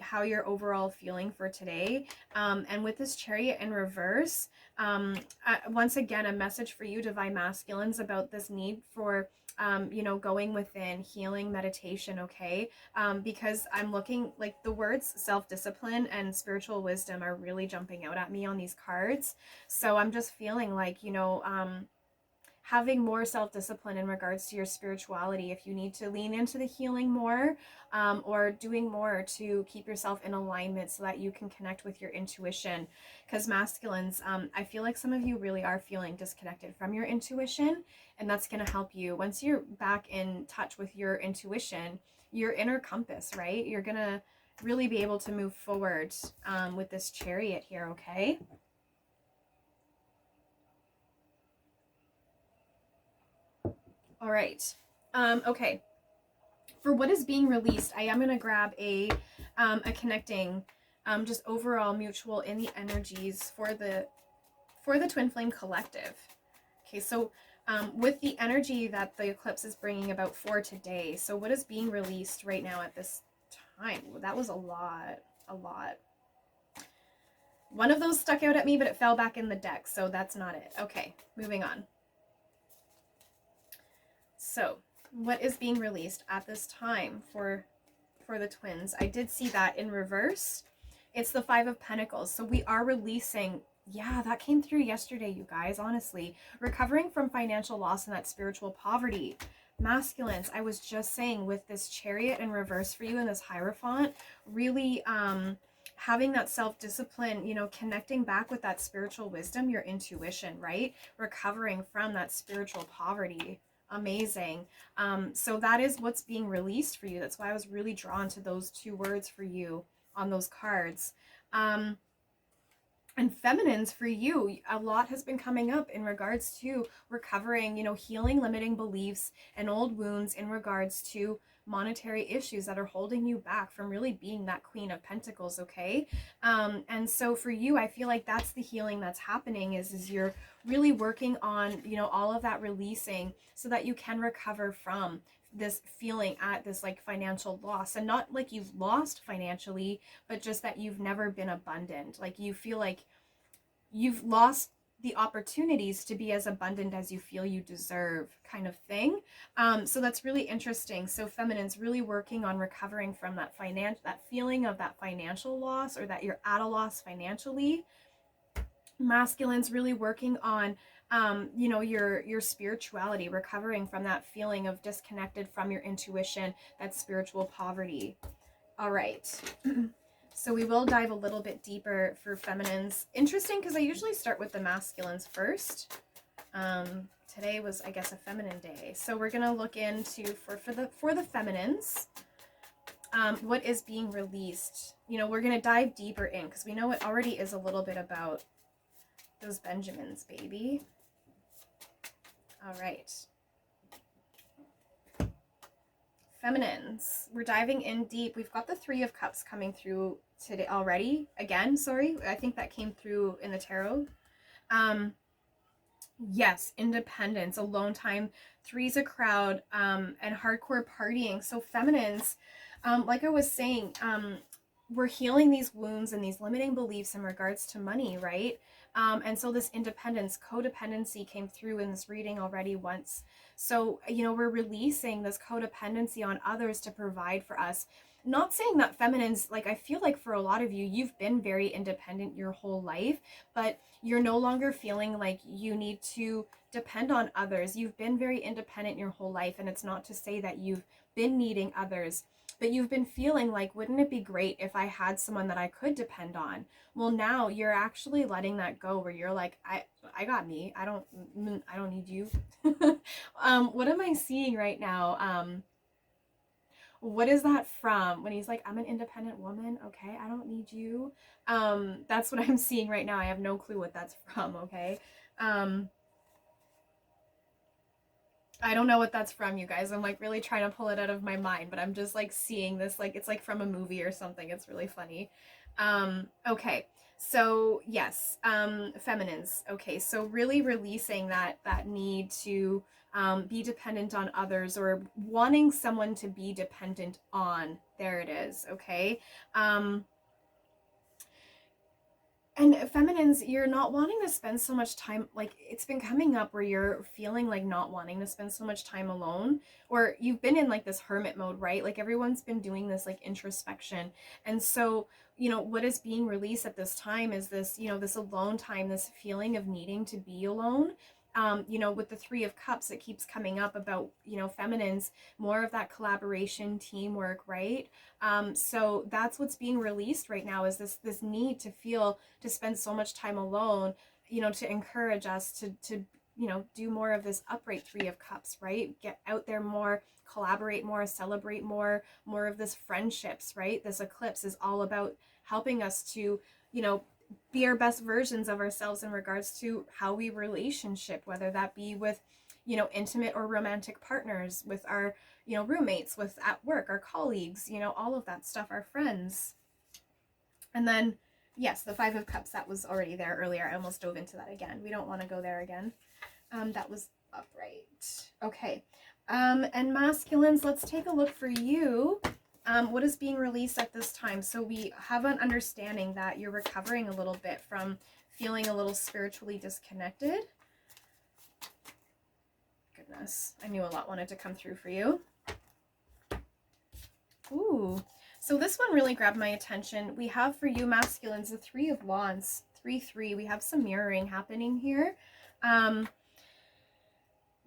how you're overall feeling for today. And with this Chariot in reverse, once again, a message for you, Divine Masculines, about this need for going within, healing, meditation, okay? Because I'm looking, like, the words self-discipline and spiritual wisdom are really jumping out at me on these cards. So I'm just feeling like, having more self-discipline in regards to your spirituality, if you need to lean into the healing more, or doing more to keep yourself in alignment so that you can connect with your intuition. Because masculines, I feel like some of you really are feeling disconnected from your intuition, and that's going to help you. Once you're back in touch with your intuition, your inner compass, right? You're going to really be able to move forward with this Chariot here, okay? All right. Okay. For what is being released, I am going to grab a connecting, just overall mutual in the energies for the Twin Flame Collective. Okay, so with the energy that the eclipse is bringing about for today, so what is being released right now at this time? Well, that was a lot. One of those stuck out at me, but it fell back in the deck, so that's not it. Okay, moving on. So, what is being released at this time for the twins? I did see that in reverse. It's the Five of Pentacles. So we are releasing, yeah, that came through yesterday, you guys, honestly. Recovering from financial loss and that spiritual poverty. Masculines, I was just saying, with this Chariot in reverse for you and this Hierophant, really having that self-discipline, connecting back with that spiritual wisdom, your intuition, right? Recovering from that spiritual poverty. Amazing. So that is what's being released for you. That's why I was really drawn to those two words for you on those cards. And feminines, for you, a lot has been coming up in regards to recovering, healing limiting beliefs and old wounds in regards to monetary issues that are holding you back from really being that Queen of Pentacles, okay? And so for you, I feel like that's the healing that's happening, is you're really working on, all of that releasing so that you can recover from this feeling at this like financial loss, and not like you've lost financially, but just that you've never been abundant. Like you feel like you've lost the opportunities to be as abundant as you feel you deserve, kind of thing. So that's really interesting. So feminines really working on recovering from that feeling of that financial loss, or that you're at a loss financially. Masculines really working on your spirituality, recovering from that feeling of disconnected from your intuition, that spiritual poverty. All right. So we will dive a little bit deeper for feminines. Interesting, because I usually start with the masculines first. Today was, I guess, a feminine day. So we're going to look into, for the feminines, what is being released. We're going to dive deeper in, because we know it already is a little bit about those Benjamins, baby. All right. Feminines, we're diving in deep. We've got the Three of Cups coming through today already. Again, sorry, I think that came through in the tarot. Yes, independence, alone time, three's a crowd, and hardcore partying. So feminines, like I was saying, we're healing these wounds and these limiting beliefs in regards to money, right? And so this independence, codependency came through in this reading already once. So, we're releasing this codependency on others to provide for us. Not saying that feminines, like, I feel like for a lot of you, you've been very independent your whole life, but you're no longer feeling like you need to depend on others. You've been very independent your whole life, and it's not to say that you've been needing others, but you've been feeling like, wouldn't it be great if I had someone that I could depend on? Well, now you're actually letting that go, where you're like, I got me. I don't need you. What am I seeing right now? What is that from? When he's like, I'm an independent woman. Okay, I don't need you. That's what I'm seeing right now. I have no clue what that's from. Okay. I don't know what that's from, you guys. I'm like really trying to pull it out of my mind, but I'm just like seeing this, like it's like from a movie or something. It's really funny. Okay, So yes, feminines. Okay, so really releasing that need to be dependent on others, or wanting someone to be dependent on. There it is. Okay. And feminines, you're not wanting to spend so much time, like it's been coming up where you're feeling like not wanting to spend so much time alone, or you've been in like this hermit mode, right? Like everyone's been doing this like introspection. And so, what is being released at this time is this, this alone time, this feeling of needing to be alone. With the Three of Cups, it keeps coming up about, feminines, more of that collaboration, teamwork, right? So that's what's being released right now, is this need to spend so much time alone, to encourage us to do more of this upright Three of Cups, right? Get out there more, collaborate more, celebrate more of this friendships, right? This eclipse is all about helping us to, be our best versions of ourselves in regards to how we relationship, whether that be with, intimate or romantic partners, with our, roommates, with at work, our colleagues, all of that stuff, our friends. And then, yes, the Five of Cups, that was already there earlier. I almost dove into that again. We don't want to go there again. That was upright. Okay. And masculines, let's take a look for you. What is being released at this time? So we have an understanding that you're recovering a little bit from feeling a little spiritually disconnected. Goodness, I knew a lot wanted to come through for you. Ooh. So this one really grabbed my attention. We have for you masculines the Three of Wands, 3-3. We have some mirroring happening here.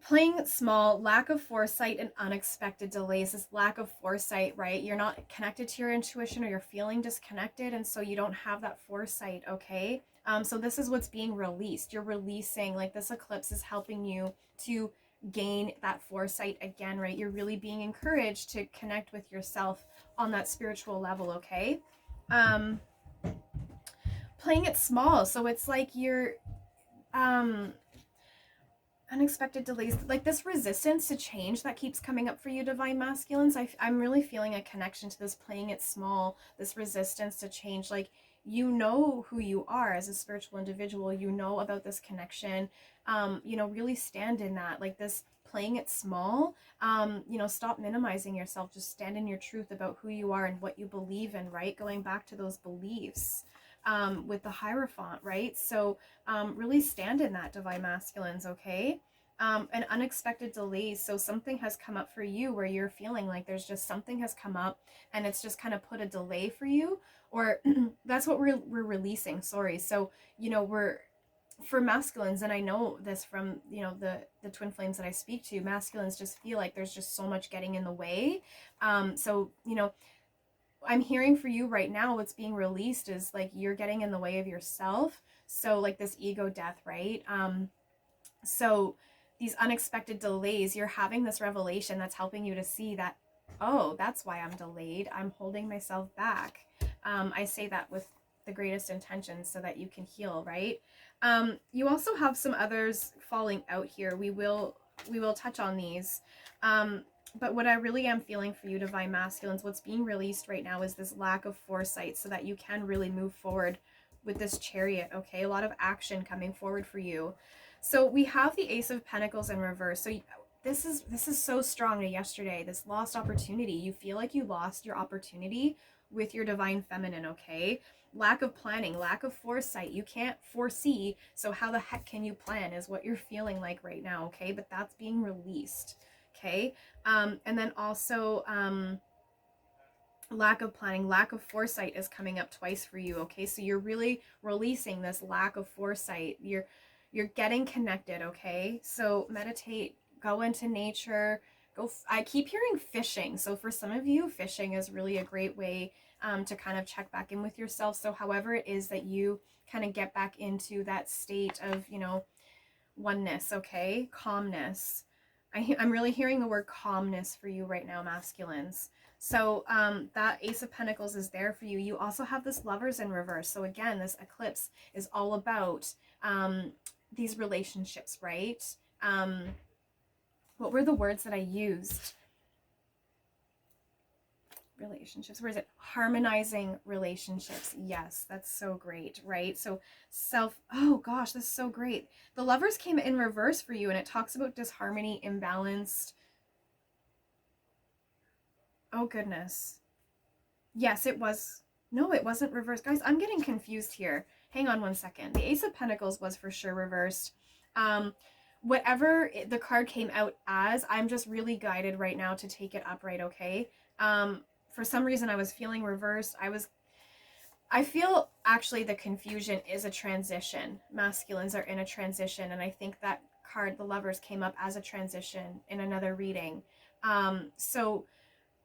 Playing it small, lack of foresight, and unexpected delays. This lack of foresight, right? You're not connected to your intuition, or you're feeling disconnected, and so you don't have that foresight, okay? So this is what's being released. You're releasing, like this eclipse is helping you to gain that foresight again, right? You're really being encouraged to connect with yourself on that spiritual level, okay? Playing it small, so it's like you're unexpected delays, like this resistance to change that keeps coming up for you, divine masculines. I'm really feeling a connection to this playing it small, this resistance to change. Like, who you are as a spiritual individual, about this connection, really stand in that, like this playing it small. Stop minimizing yourself, just stand in your truth about who you are and what you believe in, right? Going back to those beliefs, with the Hierophant, right? So really stand in that, divine masculines, okay? And unexpected delays. So something has come up for you where you're feeling like there's just something has come up and it's just kind of put a delay for you, or that's what we're releasing. Sorry. So, we're, for masculines, and I know this from, the twin flames that I speak to, masculines just feel like there's just so much getting in the way. So, I'm hearing for you right now, what's being released is like you're getting in the way of yourself. So like this ego death, right? So these unexpected delays, you're having this revelation that's helping you to see that, oh, that's why I'm delayed. I'm holding myself back. I say that with the greatest intentions so that you can heal, right? You also have some others falling out here. We will touch on these. But what I really am feeling for you, divine masculines, what's being released right now is this lack of foresight so that you can really move forward with this Chariot, okay? A lot of action coming forward for you. So we have the Ace of Pentacles in reverse. So this is so strong to yesterday, this lost opportunity. You feel like you lost your opportunity with your divine feminine, okay? Lack of planning, lack of foresight. You can't foresee, so how the heck can you plan is what you're feeling like right now, okay? But that's being released, okay? And then also lack of planning, lack of foresight is coming up twice for you, okay? So you're really releasing this lack of foresight. You're getting connected, okay? So meditate, go into nature, I keep hearing fishing. So for some of you, fishing is really a great way to kind of check back in with yourself. So however it is that you kind of get back into that state of, oneness, okay? Calmness. I'm really hearing the word calmness for you right now, masculines. So that Ace of Pentacles is there for you. You also have this Lovers in reverse. So again, this eclipse is all about these relationships, right? What were the words that I used? relationships, where is it? Harmonizing relationships. Yes, that's so great, right? So oh gosh, this is so great. The Lovers came in reverse for you, and it talks about disharmony, imbalanced. Oh goodness. Yes, it was. No, it wasn't reversed. Guys, I'm getting confused here. Hang on one second. The Ace of Pentacles was for sure reversed. Whatever the card came out as, I'm just really guided right now to take it upright, okay? For some reason I was feeling reversed. I feel actually the confusion is a transition. Masculines are in a transition, and I think that card, the Lovers, came up as a transition in another reading. So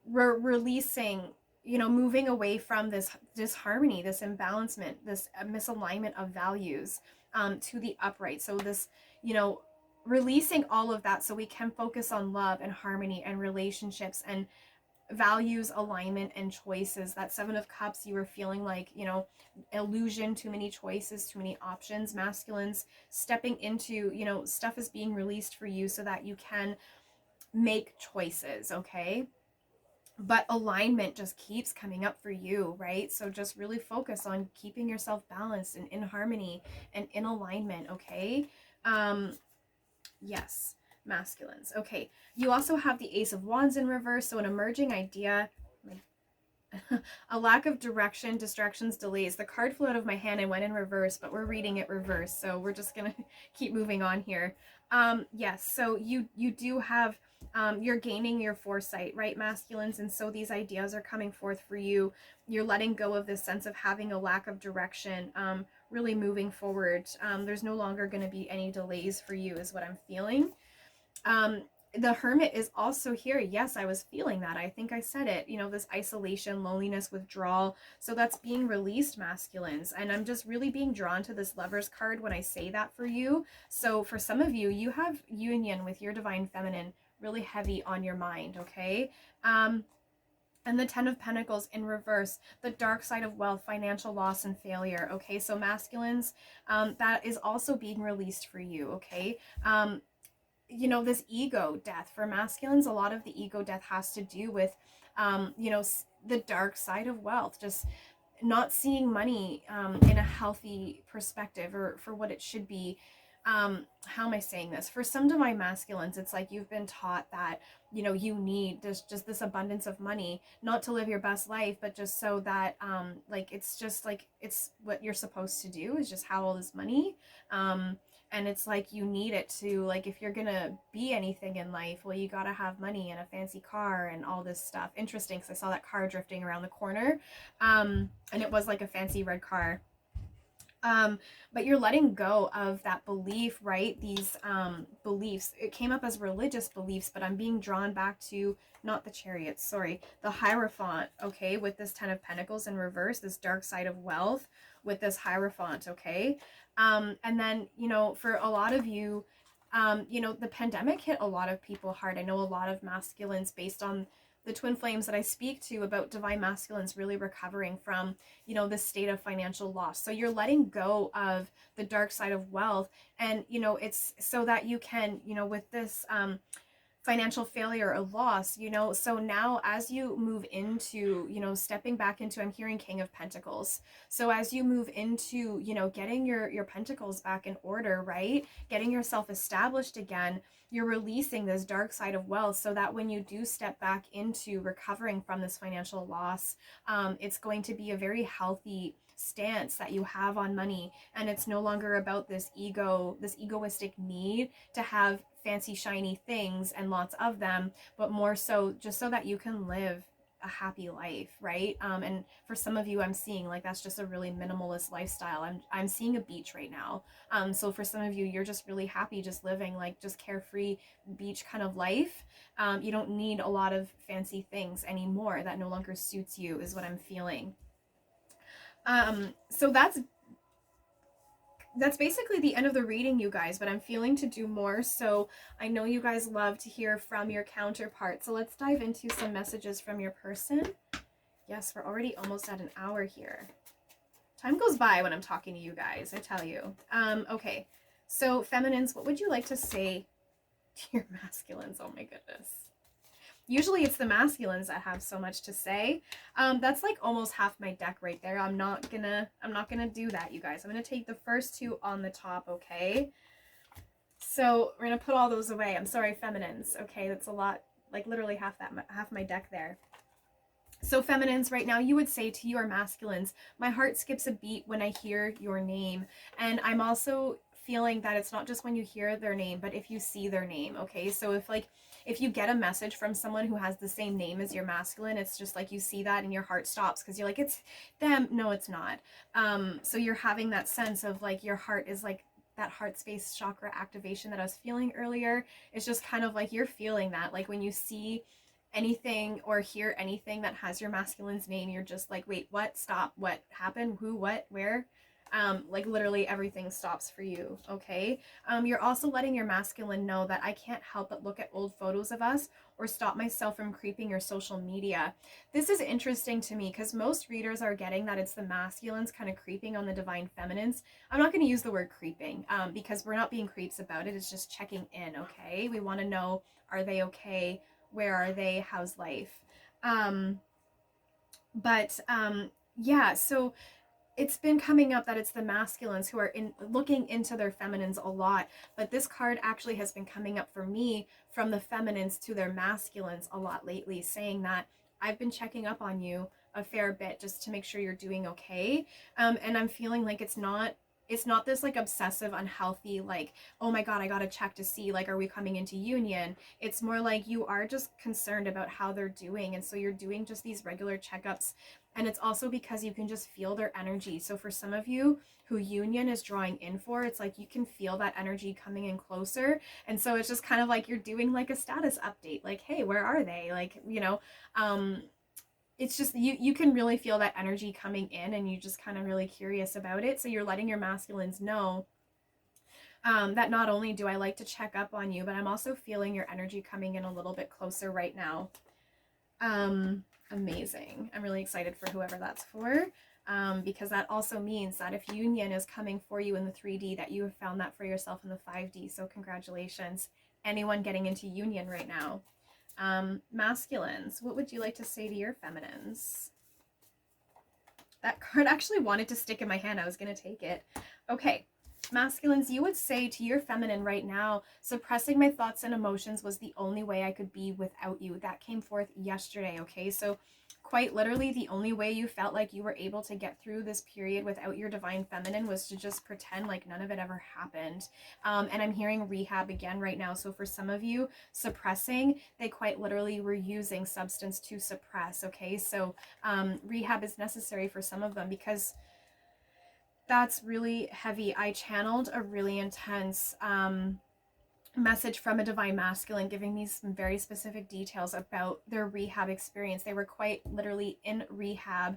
we're releasing, moving away from this disharmony, this imbalancement, this misalignment of values, to the upright. So this, releasing all of that so we can focus on love and harmony and relationships and values, alignment, and choices. That Seven of Cups, you were feeling like, illusion, too many choices, too many options. Masculines stepping into, stuff is being released for you so that you can make choices, okay? But alignment just keeps coming up for you, right? So just really focus on keeping yourself balanced and in harmony and in alignment, okay? Yes, masculines. Okay, you also have the Ace of Wands in reverse, so an emerging idea, a lack of direction, distractions, delays. The card flew out of my hand and went in reverse, but we're reading it reverse, so we're just gonna keep moving on here. Yes, so you do have, you're gaining your foresight, right, masculines? And so these ideas are coming forth for you. You're letting go of this sense of having a lack of direction, really moving forward. There's no longer going to be any delays for you, is what I'm feeling. The Hermit is also here. Yes, I was feeling that. I think I said it, this isolation, loneliness, withdrawal. So that's being released, masculines. And I'm just really being drawn to this Lovers card when I say that for you. So for some of you, you have union with your divine feminine really heavy on your mind, okay? And the Ten of Pentacles in reverse, the dark side of wealth, financial loss, and failure, okay? So masculines, that is also being released for you, okay? This ego death for masculines, a lot of the ego death has to do with, the dark side of wealth, just not seeing money in a healthy perspective or for what it should be. How am I saying this? For some divine masculines, it's like you've been taught that, you need just this abundance of money, not to live your best life, but just so that, it's just like, it's what you're supposed to do, is just have all this money. And it's like you need it to, like, if you're gonna be anything in life, well, you gotta have money and a fancy car and all this stuff. Interesting, because I saw that car drifting around the corner, and it was like a fancy red car. But you're letting go of that belief, right? These beliefs, it came up as religious beliefs, but I'm being drawn back to, not the Chariots, sorry, the Hierophant, okay, with this Ten of Pentacles in reverse, this dark side of wealth with this Hierophant, okay? And then, for a lot of you, the pandemic hit a lot of people hard. I know a lot of masculines, based on the twin flames that I speak to about divine masculines, really recovering from, this state of financial loss. So you're letting go of the dark side of wealth, and, it's so that you can, with this, financial failure or loss, so now as you move into, stepping back into, I'm hearing King of Pentacles. So as you move into, getting your pentacles back in order, right? Getting yourself established again, you're releasing this dark side of wealth so that when you do step back into recovering from this financial loss, it's going to be a very healthy stance that you have on money, and it's no longer about this egoistic need to have fancy shiny things and lots of them, but more so just so that you can live a happy life, right? And for some of you, I'm seeing like that's just a really minimalist lifestyle. I'm seeing a beach right now. So for some of you, you're just really happy just living like just carefree beach kind of life. You don't need a lot of fancy things anymore. That no longer suits you, is what I'm feeling. So that's basically the end of the reading, you guys, but I'm feeling to do more. So I know you guys love to hear from your counterpart. So let's dive into some messages from your person. Yes, we're already almost at an hour here. Time goes by when I'm talking to you guys, I tell you. Okay, so feminines, what would you like to say to your masculines? Oh my goodness. Usually it's the masculines that have so much to say. That's like almost half my deck right there. I'm not gonna do that, you guys. I'm gonna take the first two on the top, okay? So we're gonna put all those away. I'm sorry, feminines. Okay, that's a lot, like literally half my deck there. So feminines, right now, you would say to your masculines, my heart skips a beat when I hear your name. And I'm also feeling that it's not just when you hear their name, but if you see their name, okay? So if you get a message from someone who has the same name as your masculine, it's just like you see that and your heart stops because you're like, it's them. No, it's not. So you're having that sense of like your heart is like that heart space chakra activation that I was feeling earlier. It's just kind of like you're feeling that, like when you see anything or hear anything that has your masculine's name, you're just like, wait, what? Stop. What happened? Who? What? Where? Like literally everything stops for you, okay? You're also letting your masculine know that I can't help but look at old photos of us or stop myself from creeping your social media. This is interesting to me because most readers are getting that it's the masculines kind of creeping on the divine feminines. I'm not going to use the word creeping because we're not being creeps about it. It's just checking in, okay? We want to know, are they okay? Where are they? How's life? Yeah, so it's been coming up that it's the masculines who are looking into their feminines a lot, but this card actually has been coming up for me from the feminines to their masculines a lot lately, saying that I've been checking up on you a fair bit just to make sure you're doing okay. And I'm feeling like it's not this like obsessive, unhealthy, like, oh my God, I gotta check to see, like, are we coming into union? It's more like you are just concerned about how they're doing. And so you're doing just these regular checkups. And it's also because you can just feel their energy. So for some of you who union is drawing in for, it's like you can feel that energy coming in closer. And so it's just kind of like you're doing like a status update, like, hey, where are they? Like, it's just you can really feel that energy coming in and you just kind of really curious about it. So you're letting your masculines know that not only do I like to check up on you, but I'm also feeling your energy coming in a little bit closer right now. Amazing. I'm really excited for whoever that's for, because that also means that if union is coming for you in the 3D, that you have found that for yourself in the 5D. So congratulations, anyone getting into union right now. Masculines, what would you like to say to your feminines? That card actually wanted to stick in my hand. I was going to take it. Okay. Masculines, you would say to your feminine right now, suppressing my thoughts and emotions was the only way I could be without you. That came forth yesterday, okay? So quite literally the only way you felt like you were able to get through this period without your divine feminine was to just pretend like none of it ever happened. And I'm hearing rehab again right now. So for some of you, suppressing, they quite literally were using substance to suppress, okay? So rehab is necessary for some of them because that's really heavy. I channeled a really intense message from a divine masculine giving me some very specific details about their rehab experience. They were quite literally in rehab.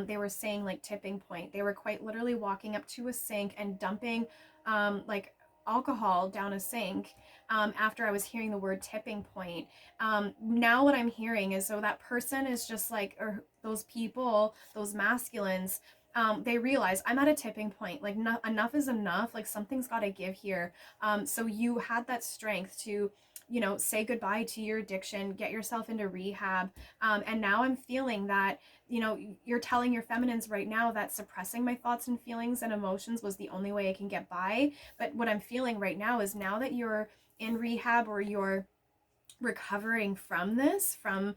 They were saying like tipping point. They were quite literally walking up to a sink and dumping like alcohol down a sink after I was hearing the word tipping point. Now what I'm hearing is, so that person is just like, or those people, those masculines, they realize I'm at a tipping point, like enough is enough, like something's got to give here. So you had that strength to, say goodbye to your addiction, get yourself into rehab. And now I'm feeling that, you're telling your feminines right now that suppressing my thoughts and feelings and emotions was the only way I can get by. But what I'm feeling right now is now that you're in rehab or you're recovering from this, from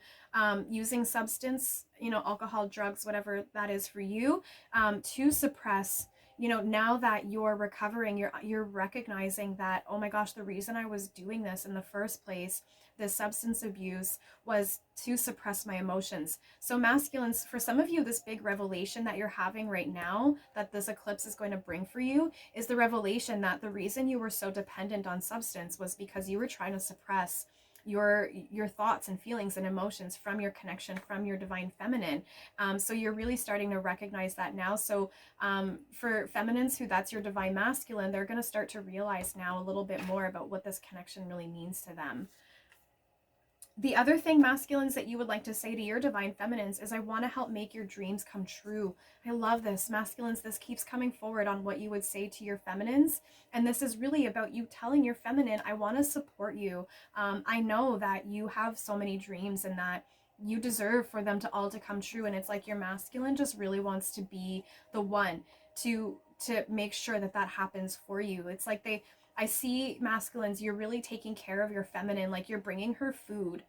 using substance, alcohol, drugs, whatever that is for you, to suppress, now that you're recovering, you're recognizing that, oh my gosh, the reason I was doing this in the first place, this substance abuse, was to suppress my emotions. So masculines, for some of you, this big revelation that you're having right now, that this eclipse is going to bring for you, is the revelation that the reason you were so dependent on substance was because you were trying to suppress your thoughts and feelings and emotions from your connection, from your divine feminine. So you're really starting to recognize that now. So for feminines who that's your divine masculine, they're going to start to realize now a little bit more about what this connection really means to them. The other thing, masculines, that you would like to say to your divine feminines is, I want to help make your dreams come true. I love this. Masculines, this keeps coming forward on what you would say to your feminines. And this is really about you telling your feminine, I want to support you. I know that you have so many dreams and that you deserve for them to all to come true. And it's like your masculine just really wants to be the one to make sure that that happens for you. It's like I see masculines, you're really taking care of your feminine, like you're bringing her food.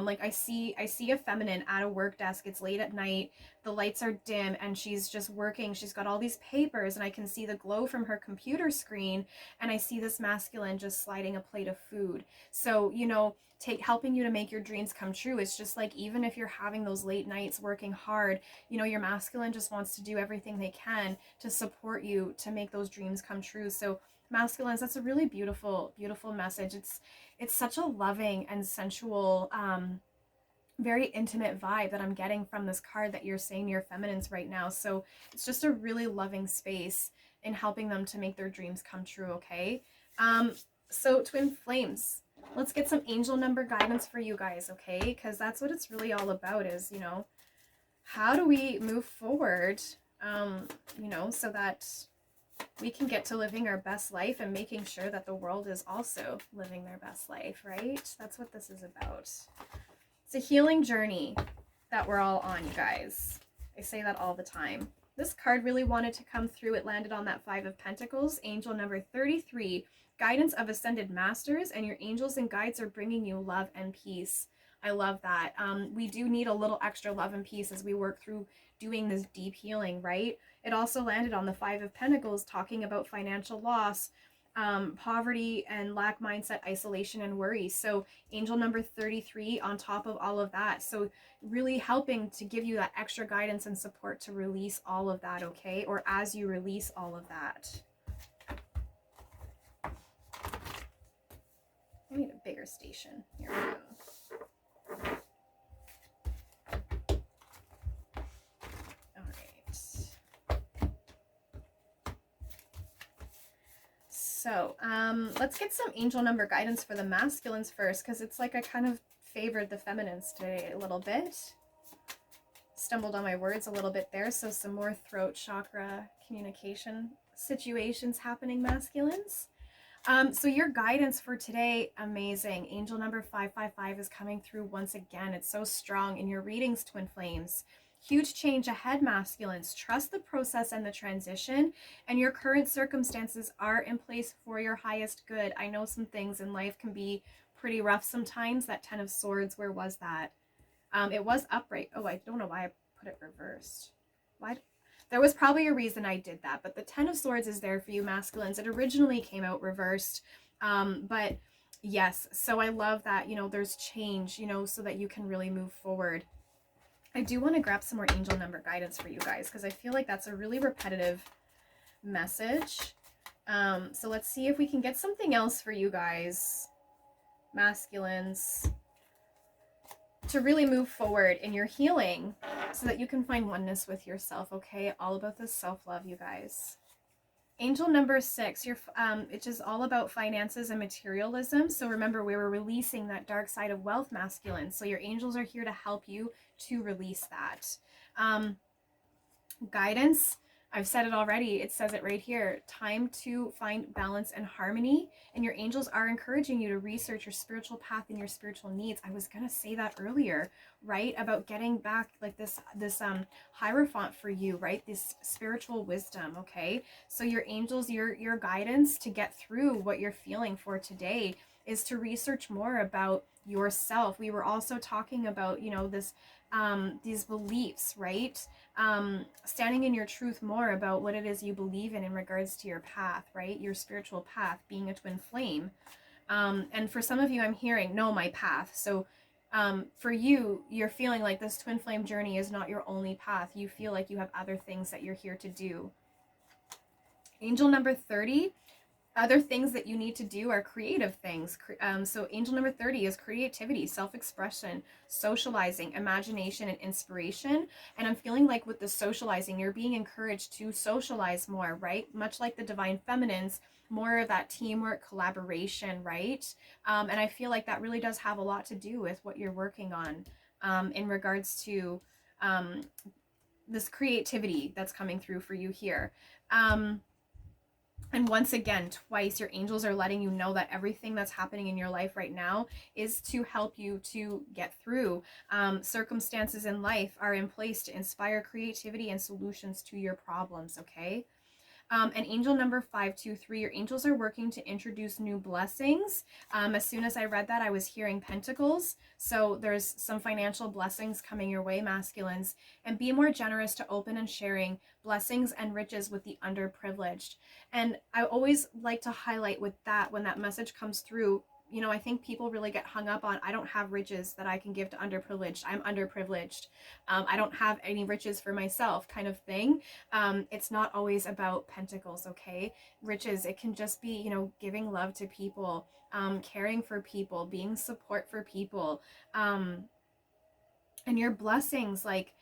Like I see a feminine at a work desk. It's late at night, the lights are dim, and she's just working. She's got all these papers, and I can see the glow from her computer screen, and I see this masculine just sliding a plate of food. So, you know, helping you to make your dreams come true. It's just like, even if you're having those late nights working hard, you know, your masculine just wants to do everything they can to support you to make those dreams come true. So masculines, that's a really beautiful message. It's such a loving and sensual, very intimate vibe that I'm getting from this card that you're saying to your feminines right now. So it's just a really loving space in helping them to make their dreams come true. Okay, so twin flames, let's get some angel number guidance for you guys. Okay, because that's what it's really all about, is, you know, how do we move forward, you know, so that we can get to living our best life and making sure that the world is also living their best life, right? That's what this is about. It's a healing journey that we're all on, you guys. I say that all the time. This card really wanted to come through. It landed on that 5 of Pentacles, angel number 33, guidance of ascended masters, and your angels and guides are bringing you love and peace. I love that. We do need a little extra love and peace as we work through doing this deep healing, right? It also landed on the 5 of Pentacles, talking about financial loss, poverty and lack mindset, isolation and worry. So angel number 33 on top of all of that. So really helping to give you that extra guidance and support to release all of that, okay? Or as you release all of that. I need a bigger station. Here we go. So let's get some angel number guidance for the masculines first, because it's like I kind of favored the feminines today a little bit. Stumbled on my words a little bit there, so some more throat chakra communication situations happening, masculines. So your guidance for today, amazing. Angel number 555 is coming through once again. It's so strong in your readings, twin flames. Huge change ahead, masculines. Trust the process and the transition, and your current circumstances are in place for your highest good. I know some things in life can be pretty rough sometimes. That 10 of Swords, where was that? It was upright. Oh, I don't know why I put it reversed. Why? There was probably a reason I did that, but the 10 of Swords is there for you, masculines. It originally came out reversed, but yes, so I love that, you know, there's change, you know, so that you can really move forward. I do want to grab some more angel number guidance for you guys, because I feel like that's a really repetitive message. So let's see if we can get something else for you guys, masculines, to really move forward in your healing so that you can find oneness with yourself, okay? All about this self-love, you guys. Angel number 6, it's just all about finances and materialism. So remember, we were releasing that dark side of wealth, masculine. So your angels are here to help you to release that. Guidance, I've said it already. It says it right here. Time to find balance and harmony. And your angels are encouraging you to research your spiritual path and your spiritual needs. I was going to say that earlier, right? About getting back like this hierophant for you, right? This spiritual wisdom, okay? So your angels, your guidance to get through what you're feeling for today is to research more about yourself. We were also talking about, you know, these beliefs, right? Standing in your truth more about what it is you believe in regards to your path, right? Your spiritual path, being a twin flame. And for some of you, I'm hearing, know my path. So for you, you're feeling like this twin flame journey is not your only path. You feel like you have other things that you're here to do. Angel number 30, Other things that you need to do are creative things. So angel number 30 is creativity, self-expression, socializing, imagination, and inspiration. And I'm feeling like with the socializing, you're being encouraged to socialize more, right? Much like the divine feminines, more of that teamwork, collaboration, right? And I feel like that really does have a lot to do with what you're working on in regards to this creativity that's coming through for you here. And once again, twice, your angels are letting you know that everything that's happening in your life right now is to help you to get through. Circumstances in life are in place to inspire creativity and solutions to your problems, okay? And angel number 523, your angels are working to introduce new blessings. As soon as I read that, I was hearing pentacles. So there's some financial blessings coming your way, masculines. And be more generous to open and sharing blessings and riches with the underprivileged. And I always like to highlight with that, when that message comes through, you know, I think people really get hung up on, I don't have riches that I can give to underprivileged. I'm underprivileged. I don't have any riches for myself, kind of thing. It's not always about pentacles, okay? Riches, it can just be, you know, giving love to people, caring for people, being support for people. And your blessings, like,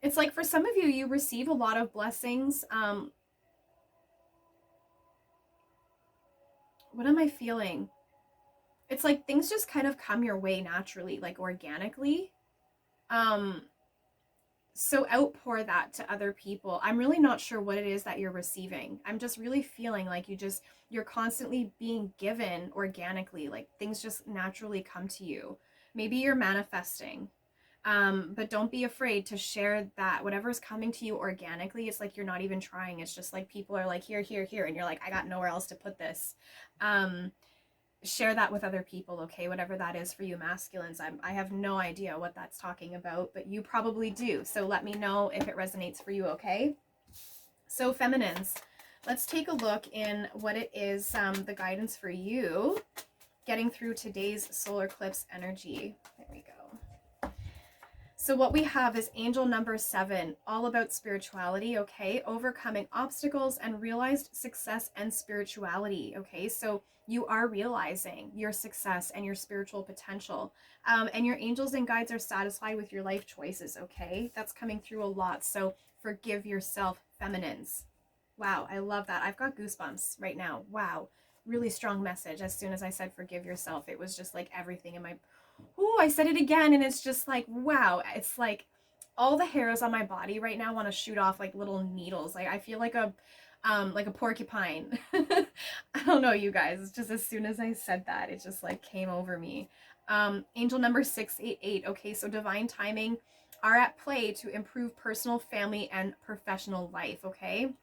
it's like for some of you, you receive a lot of blessings. What am I feeling? It's like things just kind of come your way naturally, like organically. So outpour that to other people. I'm really not sure what it is that you're receiving. I'm just really feeling like you're constantly being given organically, like things just naturally come to you. Maybe you're manifesting. But don't be afraid to share that. Whatever's coming to you organically, it's like you're not even trying. It's just like people are like, here, here, here. And you're like, I got nowhere else to put this. Share that with other people, okay? Whatever that is for you, masculines. I have no idea what that's talking about, but you probably do. So let me know if it resonates for you, okay? So feminines, let's take a look in what it is, the guidance for you, getting through today's solar eclipse energy. There we go. So what we have is angel number 7, all about spirituality, okay? Overcoming obstacles and realized success and spirituality, okay? So you are realizing your success and your spiritual potential. And your angels and guides are satisfied with your life choices, okay? That's coming through a lot. So forgive yourself, feminines. Wow, I love that. I've got goosebumps right now. Wow, really strong message. As soon as I said forgive yourself, it was just like everything in my... Oh, I said it again, and it's just like, wow. It's like all the hairs on my body right now want to shoot off like little needles. Like I feel like a porcupine. I don't know, you guys. It's just as soon as I said that, it just like came over me. Angel number 688. Okay, so divine timing are at play to improve personal, family, and professional life. Okay.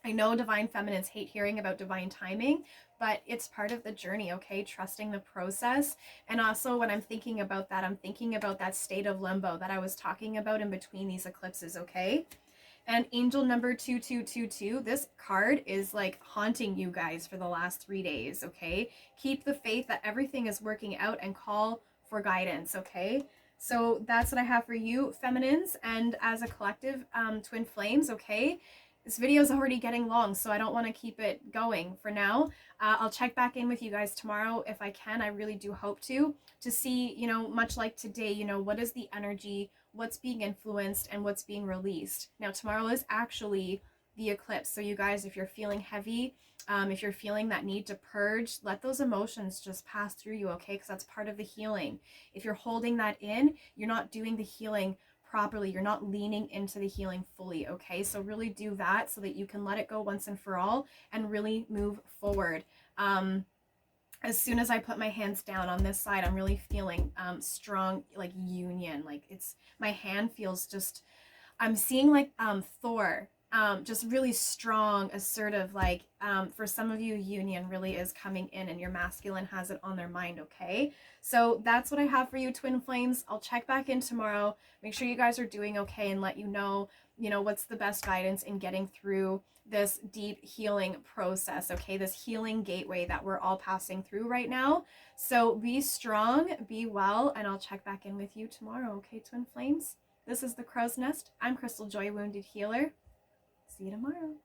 I know divine feminines hate hearing about divine timing, but it's part of the journey, okay? Trusting the process. And also when I'm thinking about that, I'm thinking about that state of limbo that I was talking about in between these eclipses, okay? And angel number 2222, this card is like haunting you guys for the last 3 days, okay? Keep the faith that everything is working out and call for guidance, okay? So that's what I have for you, feminines, and as a collective, twin flames, okay? This video is already getting long, so I don't want to keep it going for now. I'll check back in with you guys tomorrow if I can. I really do hope to see, you know, much like today, you know, what is the energy, what's being influenced, and what's being released. Now, tomorrow is actually the eclipse. So you guys, if you're feeling heavy, if you're feeling that need to purge, let those emotions just pass through you, okay? Because that's part of the healing. If you're holding that in, you're not doing the healing properly. You're not leaning into the healing fully, okay? So really do that so that you can let it go once and for all and really move forward. As soon as I put my hands down on this side, I'm really feeling strong, like union. Like it's, my hand feels just, I'm seeing like Thor, just really strong, assertive, like for some of you, union really is coming in and your masculine has it on their mind, okay? So that's what I have for you, twin flames. I'll check back in tomorrow. Make sure you guys are doing okay and let you know, what's the best guidance in getting through this deep healing process, okay? This healing gateway that we're all passing through right now. So be strong, be well, and I'll check back in with you tomorrow, okay, twin flames? This is the Crow's Nest. I'm Crystaljoy, Wounded Healer. See you tomorrow.